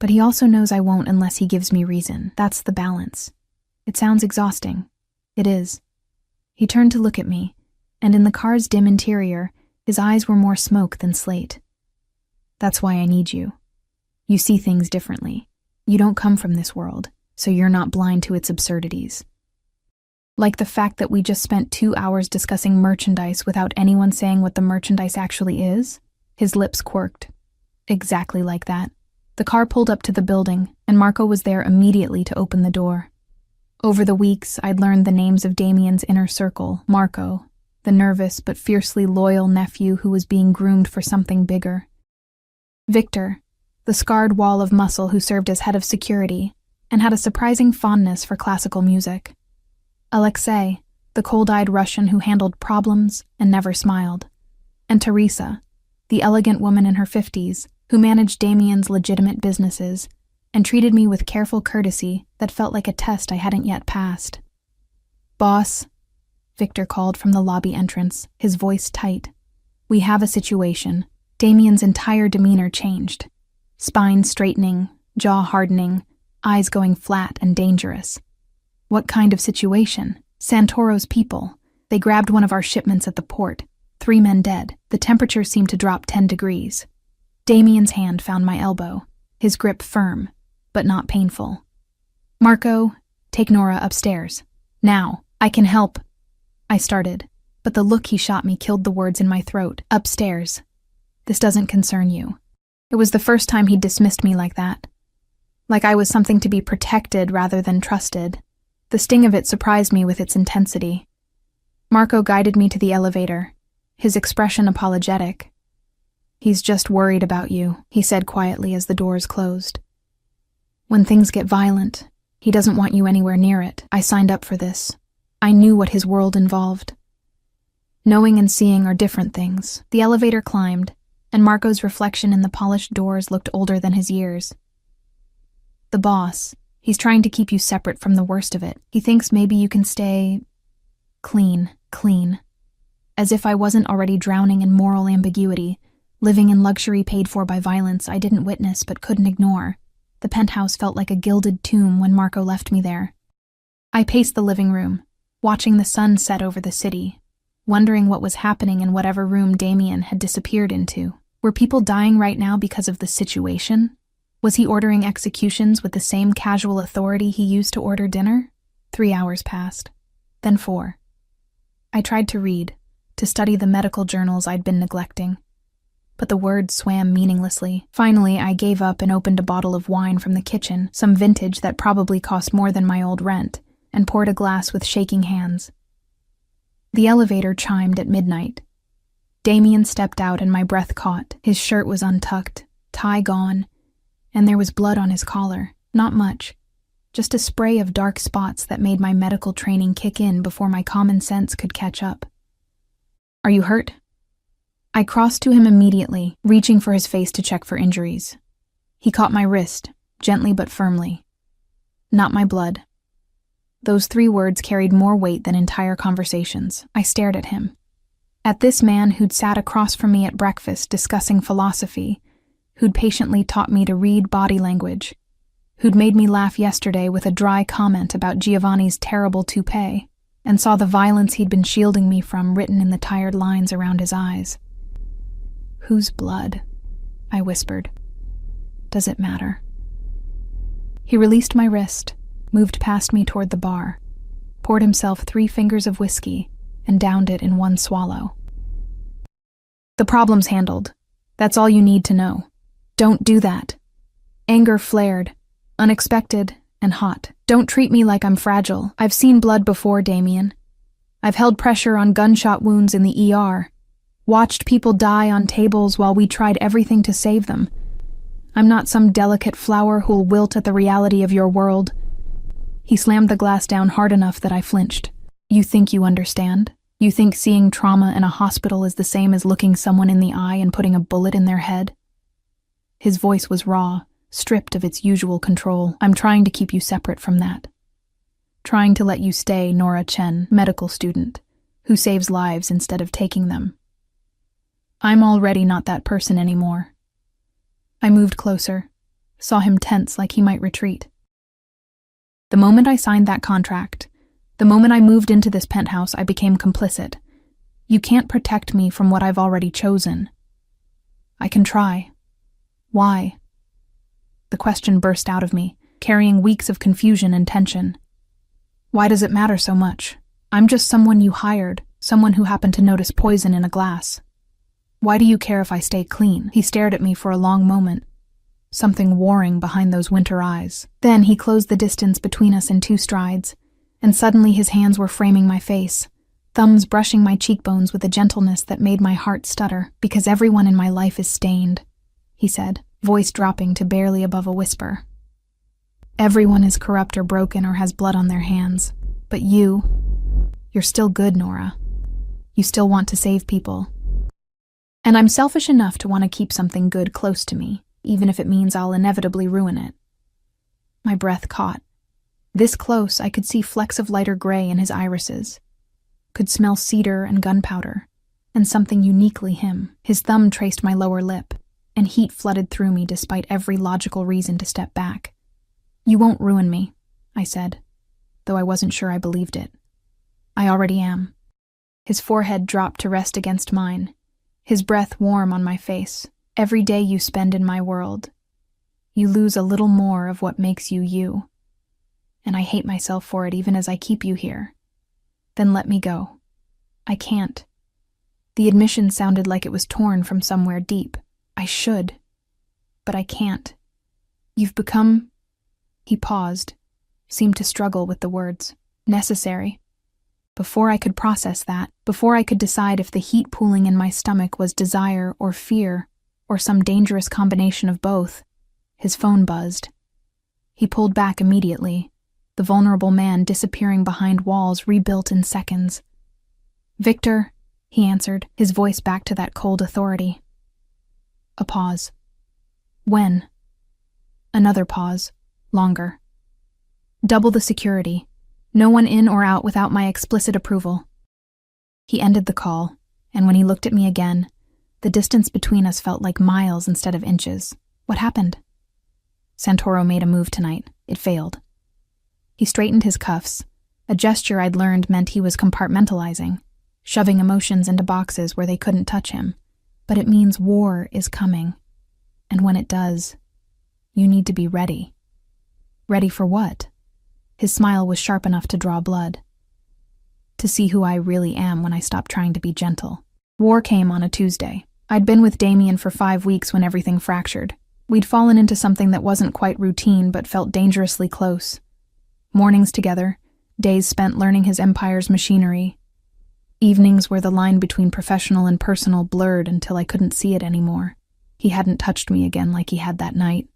[SPEAKER 2] but he also knows I won't unless he gives me reason. That's the balance. It sounds exhausting. It is. He turned to look at me, and in the car's dim interior, his eyes were more smoke than slate. "That's why I need you. You see things differently. You don't come from this world, so you're not blind to its absurdities. Like the fact that we just spent 2 hours discussing merchandise without anyone saying what the merchandise actually is." His lips quirked. Exactly like that. The car pulled up to the building, and Marco was there immediately to open the door. Over the weeks, I'd learned the names of Damien's inner circle. Marco, the nervous but fiercely loyal nephew who was being groomed for something bigger. Victor, the scarred wall of muscle who served as head of security and had a surprising fondness for classical music. Alexei, the cold-eyed Russian who handled problems and never smiled. And Teresa, the elegant woman in her 50s who managed Damien's legitimate businesses and treated me with careful courtesy that felt like a test I hadn't yet passed. "Boss," Victor called from the lobby entrance, his voice tight. "We have a situation." Damien's entire demeanor changed. Spine straightening, jaw hardening, eyes going flat and dangerous. "What kind of situation?" "Santoro's people. They grabbed one of our shipments at the port. 3 men dead. The temperature seemed to drop 10 degrees. Damien's hand found my elbow, his grip firm, but not painful. "Marco, take Nora upstairs. Now, I can help." I started, but the look he shot me killed the words in my throat. "Upstairs. This doesn't concern you." It was the first time he'd dismissed me like that. Like I was something to be protected rather than trusted. The sting of it surprised me with its intensity. Marco guided me to the elevator, his expression apologetic. "He's just worried about you," he said quietly as the doors closed. "When things get violent, he doesn't want you anywhere near it. I signed up for this. I knew what his world involved." Knowing and seeing are different things. The elevator climbed, and Marco's reflection in the polished doors looked older than his years. "The boss, he's trying to keep you separate from the worst of it. He thinks maybe you can stay clean. As if I wasn't already drowning in moral ambiguity, living in luxury paid for by violence I didn't witness but couldn't ignore. The penthouse felt like a gilded tomb when Marco left me there. I paced the living room, watching the sun set over the city, wondering what was happening in whatever room Damien had disappeared into. Were people dying right now because of the situation? Was he ordering executions with the same casual authority he used to order dinner? 3 hours passed, then 4. I tried to read, to study the medical journals I'd been neglecting, but the words swam meaninglessly. Finally, I gave up and opened a bottle of wine from the kitchen, some vintage that probably cost more than my old rent, and poured a glass with shaking hands. The elevator chimed at midnight. Damien stepped out and my breath caught. His shirt was untucked, tie gone, and there was blood on his collar. Not much, just a spray of dark spots that made my medical training kick in before my common sense could catch up. "Are you hurt?" I crossed to him immediately, reaching for his face to check for injuries. He caught my wrist, gently but firmly. "Not my blood." Those 3 words carried more weight than entire conversations. I stared at him. At this man who'd sat across from me at breakfast discussing philosophy, who'd patiently taught me to read body language, who'd made me laugh yesterday with a dry comment about Giovanni's terrible toupee, and saw the violence he'd been shielding me from written in the tired lines around his eyes. "Whose blood?" I whispered. "Does it matter?" He released my wrist, moved past me toward the bar, poured himself 3 fingers of whiskey, and downed it in 1 swallow. "The problem's handled. That's all you need to know. Don't do that." Anger flared, unexpected and hot. "Don't treat me like I'm fragile. I've seen blood before, Damien. I've held pressure on gunshot wounds in the ER, watched people die on tables while we tried everything to save them. I'm not some delicate flower who'll wilt at the reality of your world." He slammed the glass down hard enough that I flinched. "You think you understand? You think seeing trauma in a hospital is the same as looking someone in the eye and putting a bullet in their head?" His voice was raw, stripped of its usual control. "I'm trying to keep you separate from that. Trying to let you stay Nora Chen, medical student, who saves lives instead of taking them. I'm already not that person anymore." I moved closer, saw him tense like he might retreat. "The moment I signed that contract, the moment I moved into this penthouse, I became complicit. You can't protect me from what I've already chosen." "I can try." "Why?" The question burst out of me, carrying weeks of confusion and tension. "Why does it matter so much? I'm just someone you hired, someone who happened to notice poison in a glass. Why do you care if I stay clean?" He stared at me for a long moment, something warring behind those winter eyes. Then he closed the distance between us in 2 strides, and suddenly his hands were framing my face, thumbs brushing my cheekbones with a gentleness that made my heart stutter. "Because everyone in my life is stained," he said, voice dropping to barely above a whisper. "Everyone is corrupt or broken or has blood on their hands. But you're still good, Nora. You still want to save people. And I'm selfish enough to want to keep something good close to me, even if it means I'll inevitably ruin it." My breath caught. This close, I could see flecks of lighter gray in his irises, could smell cedar and gunpowder, and something uniquely him. His thumb traced my lower lip, and heat flooded through me despite every logical reason to step back. "You won't ruin me," I said, though I wasn't sure I believed it. "I already am." His forehead dropped to rest against mine, his breath warm on my face. "Every day you spend in my world, you lose a little more of what makes you you. And I hate myself for it even as I keep you here. Then let me go." "I can't." The admission sounded like it was torn from somewhere deep. "I should, but I can't. You've become—" He paused, seemed to struggle with the words. "Necessary." Before I could process that, before I could decide if the heat pooling in my stomach was desire or fear, or some dangerous combination of both, his phone buzzed. He pulled back immediately, the vulnerable man disappearing behind walls rebuilt in seconds. "Victor," he answered, his voice back to that cold authority. A pause. "When?" Another pause, longer. "Double the security. No one in or out without my explicit approval." He ended the call, and when he looked at me again, the distance between us felt like miles instead of inches. "What happened?" "Santoro made a move tonight. It failed." He straightened his cuffs, A gesture I'd learned meant he was compartmentalizing, shoving emotions into boxes where they couldn't touch him. But it means war is coming. And when it does, you need to be ready. Ready for what? His smile was sharp enough to draw blood. To see who I really am when I stop trying to be gentle. War came on a Tuesday. I'd been with Damien for 5 weeks when everything fractured. We'd fallen into something that wasn't quite routine but felt dangerously close. Mornings together, days spent learning his empire's machinery, evenings where the line between professional and personal blurred until I couldn't see it anymore. He hadn't touched me again like he had that night,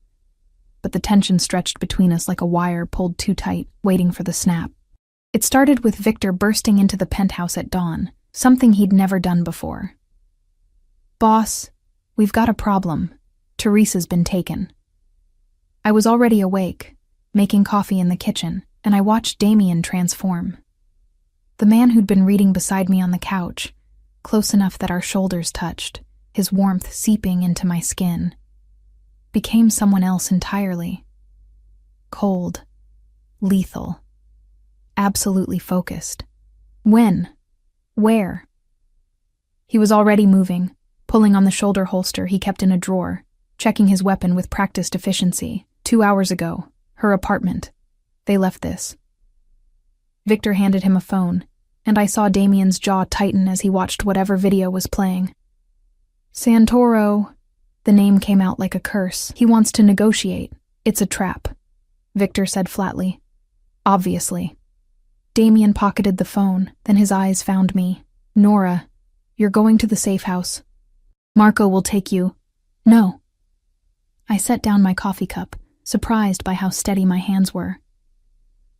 [SPEAKER 2] but the tension stretched between us like a wire pulled too tight, waiting for the snap. It started with Victor bursting into the penthouse at dawn, something he'd never done before. "Boss, we've got a problem. Teresa's been taken." I was already awake, making coffee in the kitchen, and I watched Damien transform. The man who'd been reading beside me on the couch, close enough that our shoulders touched, his warmth seeping into my skin, became someone else entirely. Cold, lethal, absolutely focused. When? Where? He was already moving, pulling on the shoulder holster he kept in a drawer, checking his weapon with practiced efficiency. 2 hours ago, her apartment. They left this. Victor handed him a phone, and I saw Damien's jaw tighten as he watched whatever video was playing. "Santoro." The name came out like a curse. "He wants to negotiate. It's a trap," Victor said flatly. "Obviously." Damien pocketed the phone, then his eyes found me. "Nora, you're going to the safe house. Marco will take you." "No." I set down my coffee cup, surprised by how steady my hands were.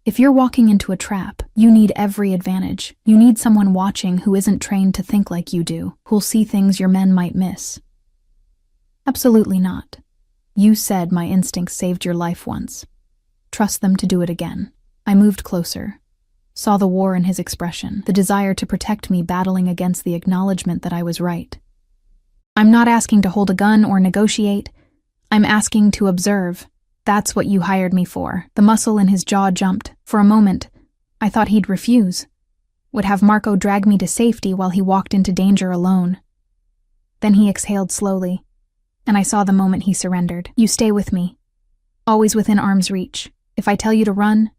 [SPEAKER 2] If you're walking into a trap, you need every advantage. You need someone watching who isn't trained to think like you do, who'll see things your men might miss. Absolutely not. You said my instincts saved your life once. Trust them to do it again. I moved closer, saw the war in his expression, the desire to protect me battling against the acknowledgement that I was right. "I'm not asking to hold a gun or negotiate. I'm asking to observe. That's what you hired me for." The muscle in his jaw jumped. For a moment, I thought he'd refuse, would have Marco drag me to safety while he walked into danger alone. Then he exhaled slowly, and I saw the moment he surrendered. "You stay with me. Always within arm's reach. If I tell you to run,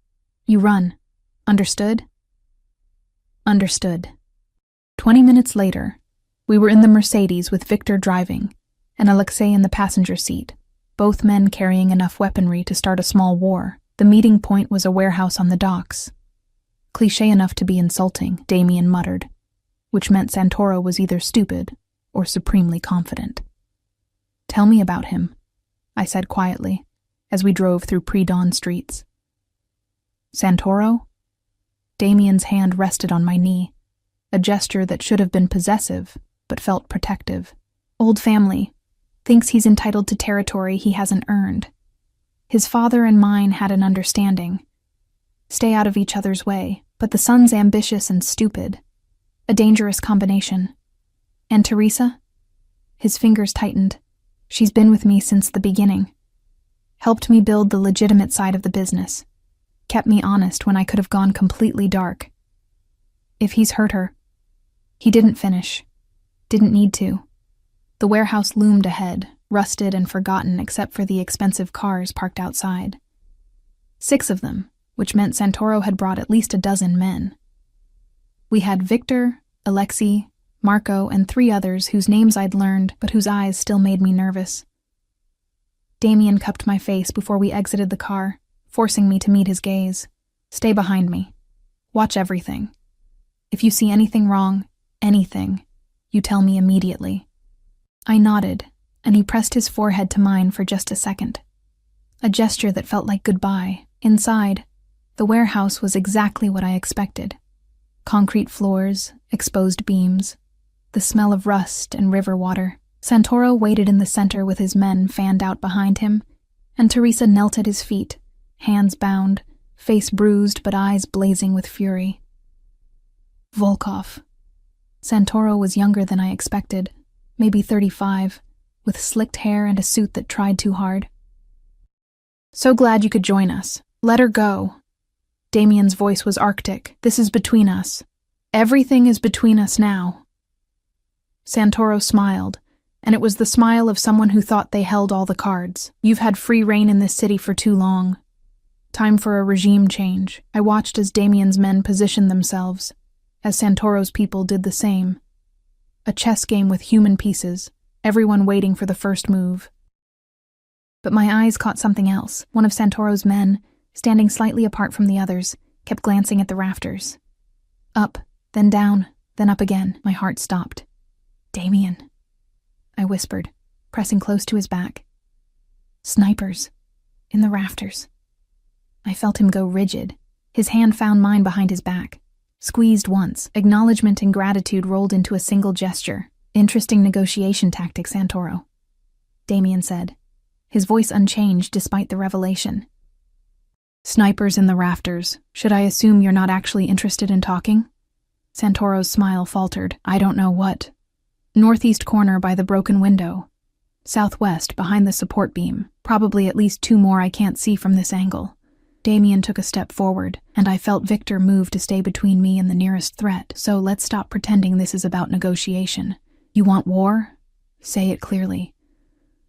[SPEAKER 2] you run. Understood?" Understood. 20 minutes later, we were in the Mercedes with Victor driving, and Alexei in the passenger seat, both men carrying enough weaponry to start a small war. The meeting point was a warehouse on the docks. Cliché enough to be insulting, Damien muttered, which meant Santoro was either stupid or supremely confident. "Tell me about him," I said quietly, as we drove through pre-dawn streets. "Santoro?" Damien's hand rested on my knee, a gesture that should have been possessive, but felt protective. "Old family. Thinks he's entitled to territory he hasn't earned. His father and mine had an understanding. Stay out of each other's way, but the son's ambitious and stupid. A dangerous combination. And Teresa?" His fingers tightened. "She's been with me since the beginning. Helped me build the legitimate side of the business. Kept me honest when I could have gone completely dark. If he's hurt her." He didn't finish. Didn't need to. The warehouse loomed ahead, rusted and forgotten except for the expensive cars parked outside. 6 of them, which meant Santoro had brought at least a dozen men. We had Victor, Alexei, Marco, and 3 others whose names I'd learned but whose eyes still made me nervous. Damien cupped my face before we exited the car, forcing me to meet his gaze. "Stay behind me. Watch everything. If you see anything wrong, anything, you tell me immediately." I nodded, and he pressed his forehead to mine for just a second. A gesture that felt like goodbye. Inside, the warehouse was exactly what I expected. Concrete floors, exposed beams, the smell of rust and river water. Santoro waited in the center with his men fanned out behind him, and Teresa knelt at his feet, hands bound, face bruised but eyes blazing with fury. Volkov. Santoro was younger than I expected, maybe 35, with slicked hair and a suit that tried too hard. "So glad you could join us. Let her go." Damien's voice was arctic. "This is between us. Everything is between us now." Santoro smiled, and it was the smile of someone who thought they held all the cards. "You've had free reign in this city for too long. Time for a regime change." I watched as Damien's men positioned themselves, as Santoro's people did the same. A chess game with human pieces, everyone waiting for the first move. But my eyes caught something else. One of Santoro's men, standing slightly apart from the others, kept glancing at the rafters. Up, then down, then up again. My heart stopped. "Damien," I whispered, pressing close to his back. "Snipers. In the rafters." I felt him go rigid. His hand found mine behind his back. Squeezed once, acknowledgement and gratitude rolled into a single gesture. "Interesting negotiation tactic, Santoro," Damien said, his voice unchanged despite the revelation. "Snipers in the rafters. Should I assume you're not actually interested in talking?" Santoro's smile faltered. "I don't know what." "Northeast corner by the broken window. Southwest, behind the support beam. Probably at least 2 more I can't see from this angle." Damien took a step forward, and I felt Victor move to stay between me and the nearest threat. "So let's stop pretending this is about negotiation. You want war? Say it clearly."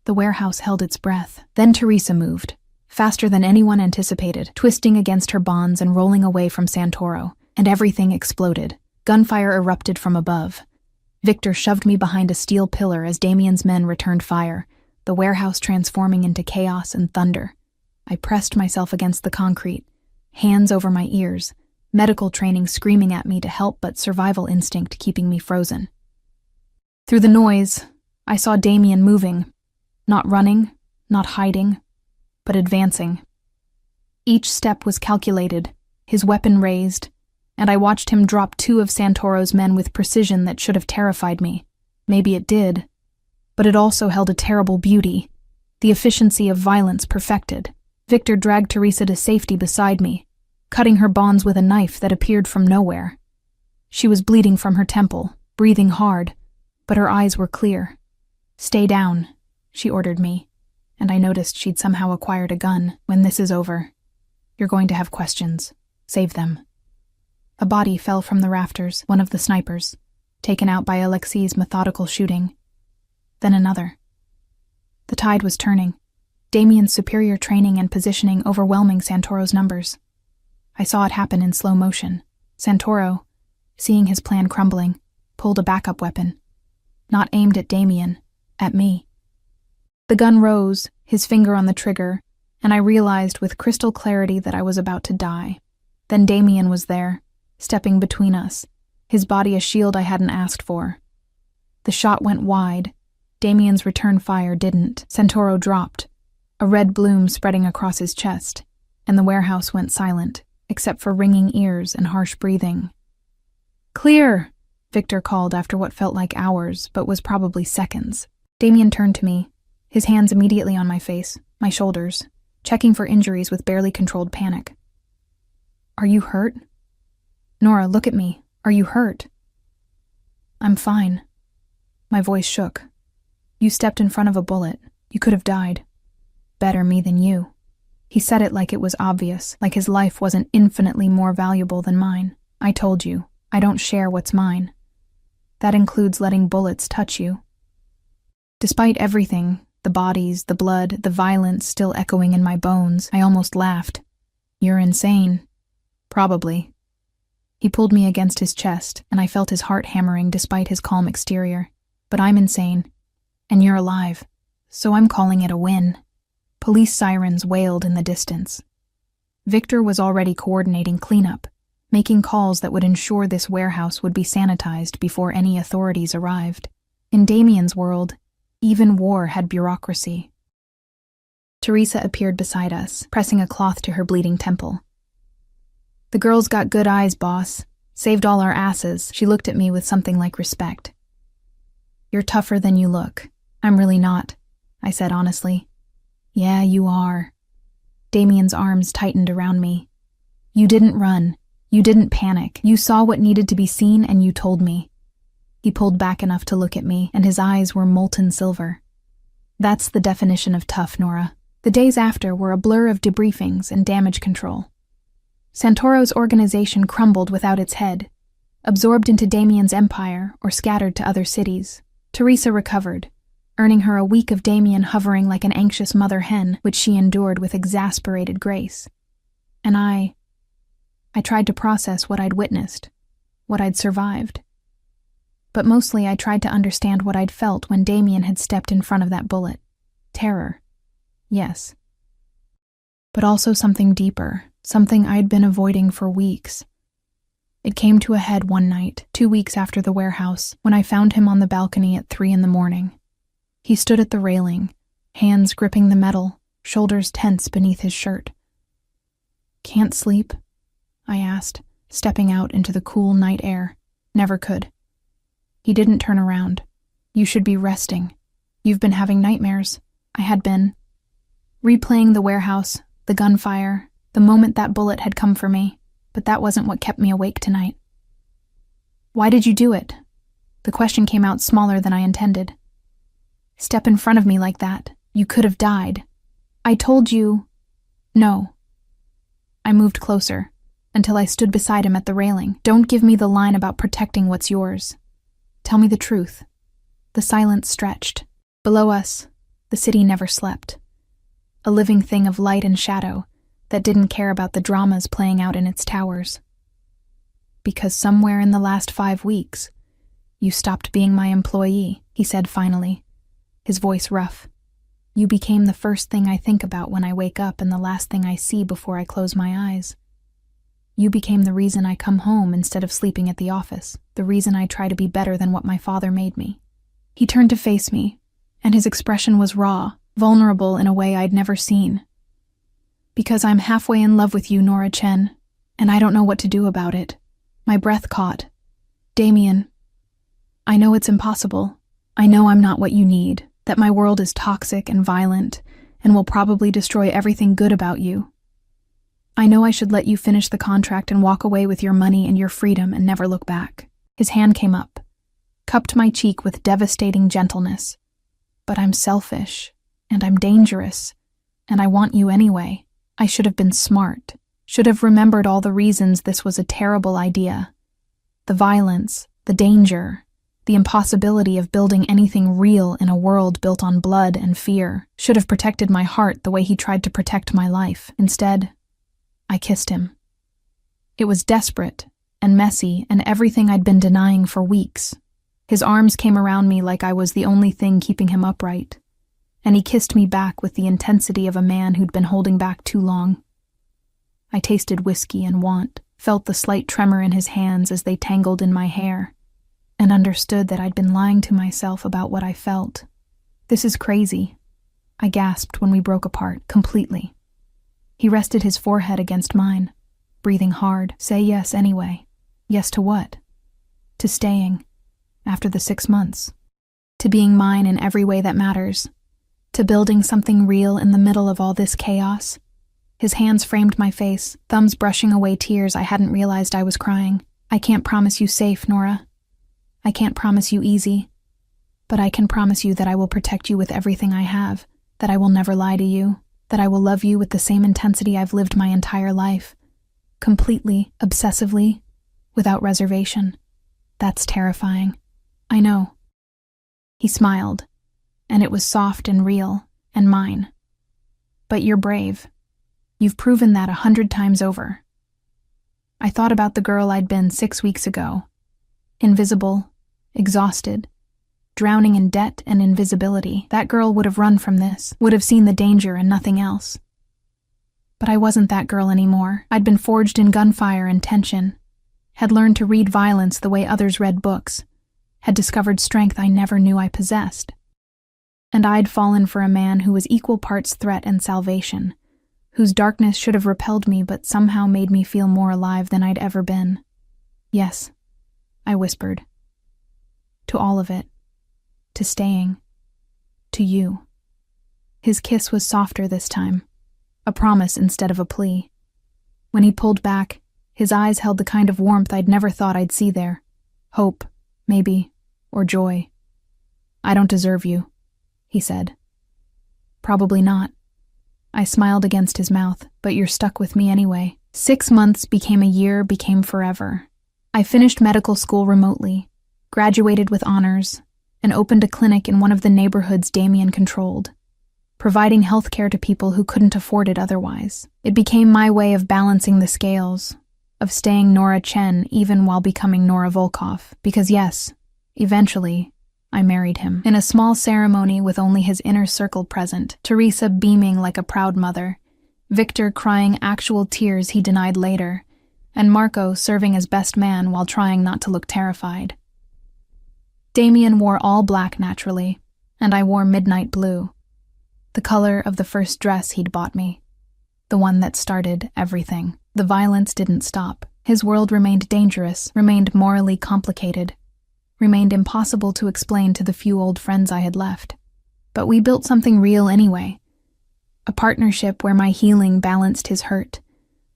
[SPEAKER 2] The warehouse held its breath. Then Teresa moved, faster than anyone anticipated, twisting against her bonds and rolling away from Santoro, and everything exploded. Gunfire erupted from above. Victor shoved me behind a steel pillar as Damien's men returned fire, the warehouse transforming into chaos and thunder. I pressed myself against the concrete, hands over my ears, medical training screaming at me to help but survival instinct keeping me frozen. Through the noise, I saw Damien moving, not running, not hiding, but advancing. Each step was calculated, his weapon raised, and I watched him drop 2 of Santoro's men with precision that should have terrified me. Maybe it did, but it also held a terrible beauty, the efficiency of violence perfected. Victor dragged Teresa to safety beside me, cutting her bonds with a knife that appeared from nowhere. She was bleeding from her temple, breathing hard, but her eyes were clear. "Stay down," she ordered me, and I noticed she'd somehow acquired a gun. "When this is over, you're going to have questions. Save them." A body fell from the rafters, one of the snipers, taken out by Alexei's methodical shooting. Then another. The tide was turning, Damien's superior training and positioning overwhelming Santoro's numbers. I saw it happen in slow motion. Santoro, seeing his plan crumbling, pulled a backup weapon. Not aimed at Damien, at me. The gun rose, his finger on the trigger, and I realized with crystal clarity that I was about to die. Then Damien was there, stepping between us, his body a shield I hadn't asked for. The shot went wide. Damien's return fire didn't. Santoro dropped, a red bloom spreading across his chest, and the warehouse went silent, except for ringing ears and harsh breathing. "Clear!" Victor called after what felt like hours, but was probably seconds. Damien turned to me, his hands immediately on my face, my shoulders, checking for injuries with barely controlled panic. "Are you hurt? Nora, look at me. Are you hurt?" "I'm fine." My voice shook. "You stepped in front of a bullet. You could have died. Better me than you." He said it like it was obvious, like his life wasn't infinitely more valuable than mine. "I told you, I don't share what's mine. That includes letting bullets touch you." Despite everything, the bodies, the blood, the violence still echoing in my bones, I almost laughed. "You're insane." "Probably." He pulled me against his chest, and I felt his heart hammering despite his calm exterior. "But I'm insane, and you're alive, so I'm calling it a win." Police sirens wailed in the distance. Victor was already coordinating cleanup, making calls that would ensure this warehouse would be sanitized before any authorities arrived. In Damien's world, even war had bureaucracy. Teresa appeared beside us, pressing a cloth to her bleeding temple. "The girl's got good eyes, boss. Saved all our asses." She looked at me with something like respect. "You're tougher than you look." "I'm really not," I said honestly. "Yeah, you are." Damien's arms tightened around me. "You didn't run. You didn't panic. You saw what needed to be seen and you told me." He pulled back enough to look at me, and his eyes were molten silver. "That's the definition of tough, Nora." The days after were a blur of debriefings and damage control. Santoro's organization crumbled without its head, absorbed into Damien's empire or scattered to other cities. Teresa recovered, earning her a week of Damien hovering like an anxious mother hen, which she endured with exasperated grace. And I tried to process what I'd witnessed, what I'd survived. But mostly I tried to understand what I'd felt when Damien had stepped in front of that bullet. Terror. Yes. But also something deeper, something I'd been avoiding for weeks. It came to a head one night, 2 weeks after the warehouse, when I found him on the balcony at 3 a.m. He stood at the railing, hands gripping the metal, shoulders tense beneath his shirt. "Can't sleep?" I asked, stepping out into the cool night air. "Never could." He didn't turn around. "You should be resting. You've been having nightmares." I had been. Replaying the warehouse, the gunfire, the moment that bullet had come for me, but that wasn't what kept me awake tonight. "Why did you do it?" The question came out smaller than I intended. "Step in front of me like that. You could have died. I told you." "No." I moved closer, until I stood beside him at the railing. "Don't give me the line about protecting what's yours. Tell me the truth." The silence stretched. Below us, the city never slept. A living thing of light and shadow that didn't care about the dramas playing out in its towers. "Because somewhere in the last 5 weeks, you stopped being my employee," he said finally, his voice rough. "You became the first thing I think about when I wake up and the last thing I see before I close my eyes. You became the reason I come home instead of sleeping at the office, the reason I try to be better than what my father made me." He turned to face me, and his expression was raw, vulnerable in a way I'd never seen. "Because I'm halfway in love with you, Nora Chen, and I don't know what to do about it." My breath caught. "Damien, I know it's impossible. I know I'm not what you need, that my world is toxic and violent, and will probably destroy everything good about you. I know I should let you finish the contract and walk away with your money and your freedom and never look back." His hand came up, cupped my cheek with devastating gentleness. "But I'm selfish, and I'm dangerous, and I want you anyway. I should have been smart, should have remembered all the reasons this was a terrible idea. The violence, the danger, the impossibility of building anything real in a world built on blood and fear. Should have protected my heart the way he tried to protect my life. Instead, I kissed him. It was desperate and messy and everything I'd been denying for weeks. His arms came around me like I was the only thing keeping him upright, and he kissed me back with the intensity of a man who'd been holding back too long. I tasted whiskey and want, felt the slight tremor in his hands as they tangled in my hair, and understood that I'd been lying to myself about what I felt. "This is crazy," I gasped when we broke apart, completely. He rested his forehead against mine, breathing hard. "Say yes anyway." "Yes to what?" "To staying, after the 6 months. To being mine in every way that matters. To building something real in the middle of all this chaos." His hands framed my face, thumbs brushing away tears I hadn't realized I was crying. "I can't promise you safe, Nora. I can't promise you easy. But I can promise you that I will protect you with everything I have, that I will never lie to you, that I will love you with the same intensity I've lived my entire life. Completely, obsessively, without reservation. That's terrifying. I know." He smiled, and it was soft and real, and mine. "But you're brave. You've proven that 100 times over." I thought about the girl I'd been 6 weeks ago. Invisible, exhausted, drowning in debt and invisibility. That girl would have run from this, would have seen the danger and nothing else. But I wasn't that girl anymore. I'd been forged in gunfire and tension, had learned to read violence the way others read books, had discovered strength I never knew I possessed. And I'd fallen for a man who was equal parts threat and salvation, whose darkness should have repelled me but somehow made me feel more alive than I'd ever been. "Yes," I whispered. "To all of it. To staying. To you." His kiss was softer this time, a promise instead of a plea. When he pulled back, his eyes held the kind of warmth I'd never thought I'd see there. Hope, maybe, or joy. "I don't deserve you," he said. "Probably not." I smiled against his mouth. "But you're stuck with me anyway. 6 months became a year, became forever. I finished medical school remotely, graduated with honors, and opened a clinic in one of the neighborhoods Damien controlled, providing healthcare to people who couldn't afford it otherwise. It became my way of balancing the scales, of staying Nora Chen even while becoming Nora Volkov, because yes, eventually, I married him. In a small ceremony with only his inner circle present, Teresa beaming like a proud mother, Victor crying actual tears he denied later, and Marco serving as best man while trying not to look terrified. Damien wore all black naturally, and I wore midnight blue, the color of the first dress he'd bought me, the one that started everything. The violence didn't stop. His world remained dangerous, remained morally complicated, remained impossible to explain to the few old friends I had left. But we built something real anyway. A partnership where my healing balanced his hurt,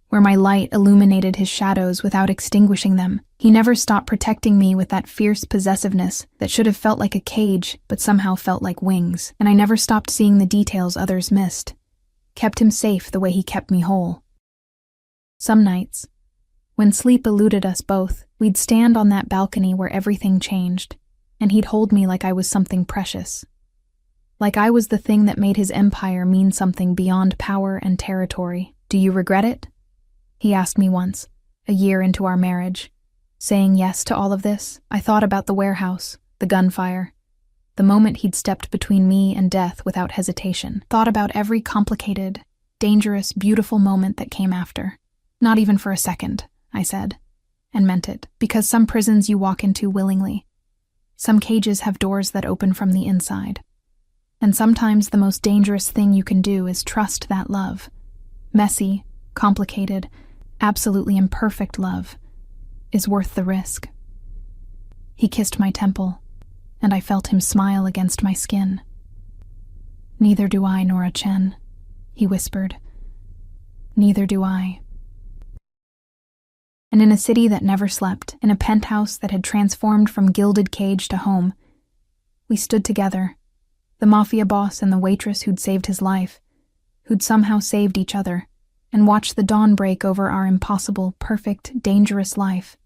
[SPEAKER 2] where my light illuminated his shadows without extinguishing them. He never stopped protecting me with that fierce possessiveness that should have felt like a cage, but somehow felt like wings. And I never stopped seeing the details others missed. Kept him safe the way he kept me whole. Some nights, when sleep eluded us both, we'd stand on that balcony where everything changed, and he'd hold me like I was something precious. Like I was the thing that made his empire mean something beyond power and territory. "Do you regret it?" he asked me once, a year into our marriage. Saying yes to all of this, I thought about the warehouse, the gunfire, the moment he'd stepped between me and death without hesitation. Thought about every complicated, dangerous, beautiful moment that came after. "Not even for a second," I said, and meant it, because some prisons you walk into willingly. Some cages have doors that open from the inside. And sometimes the most dangerous thing you can do is trust that love. Messy, complicated, absolutely imperfect love is worth the risk. He kissed my temple, and I felt him smile against my skin. "Neither do I, Nora Chen," he whispered. "Neither do I." And in a city that never slept, in a penthouse that had transformed from gilded cage to home, we stood together, the Mafia boss and the waitress who'd saved his life, who'd somehow saved each other, and watched the dawn break over our impossible, perfect, dangerous life.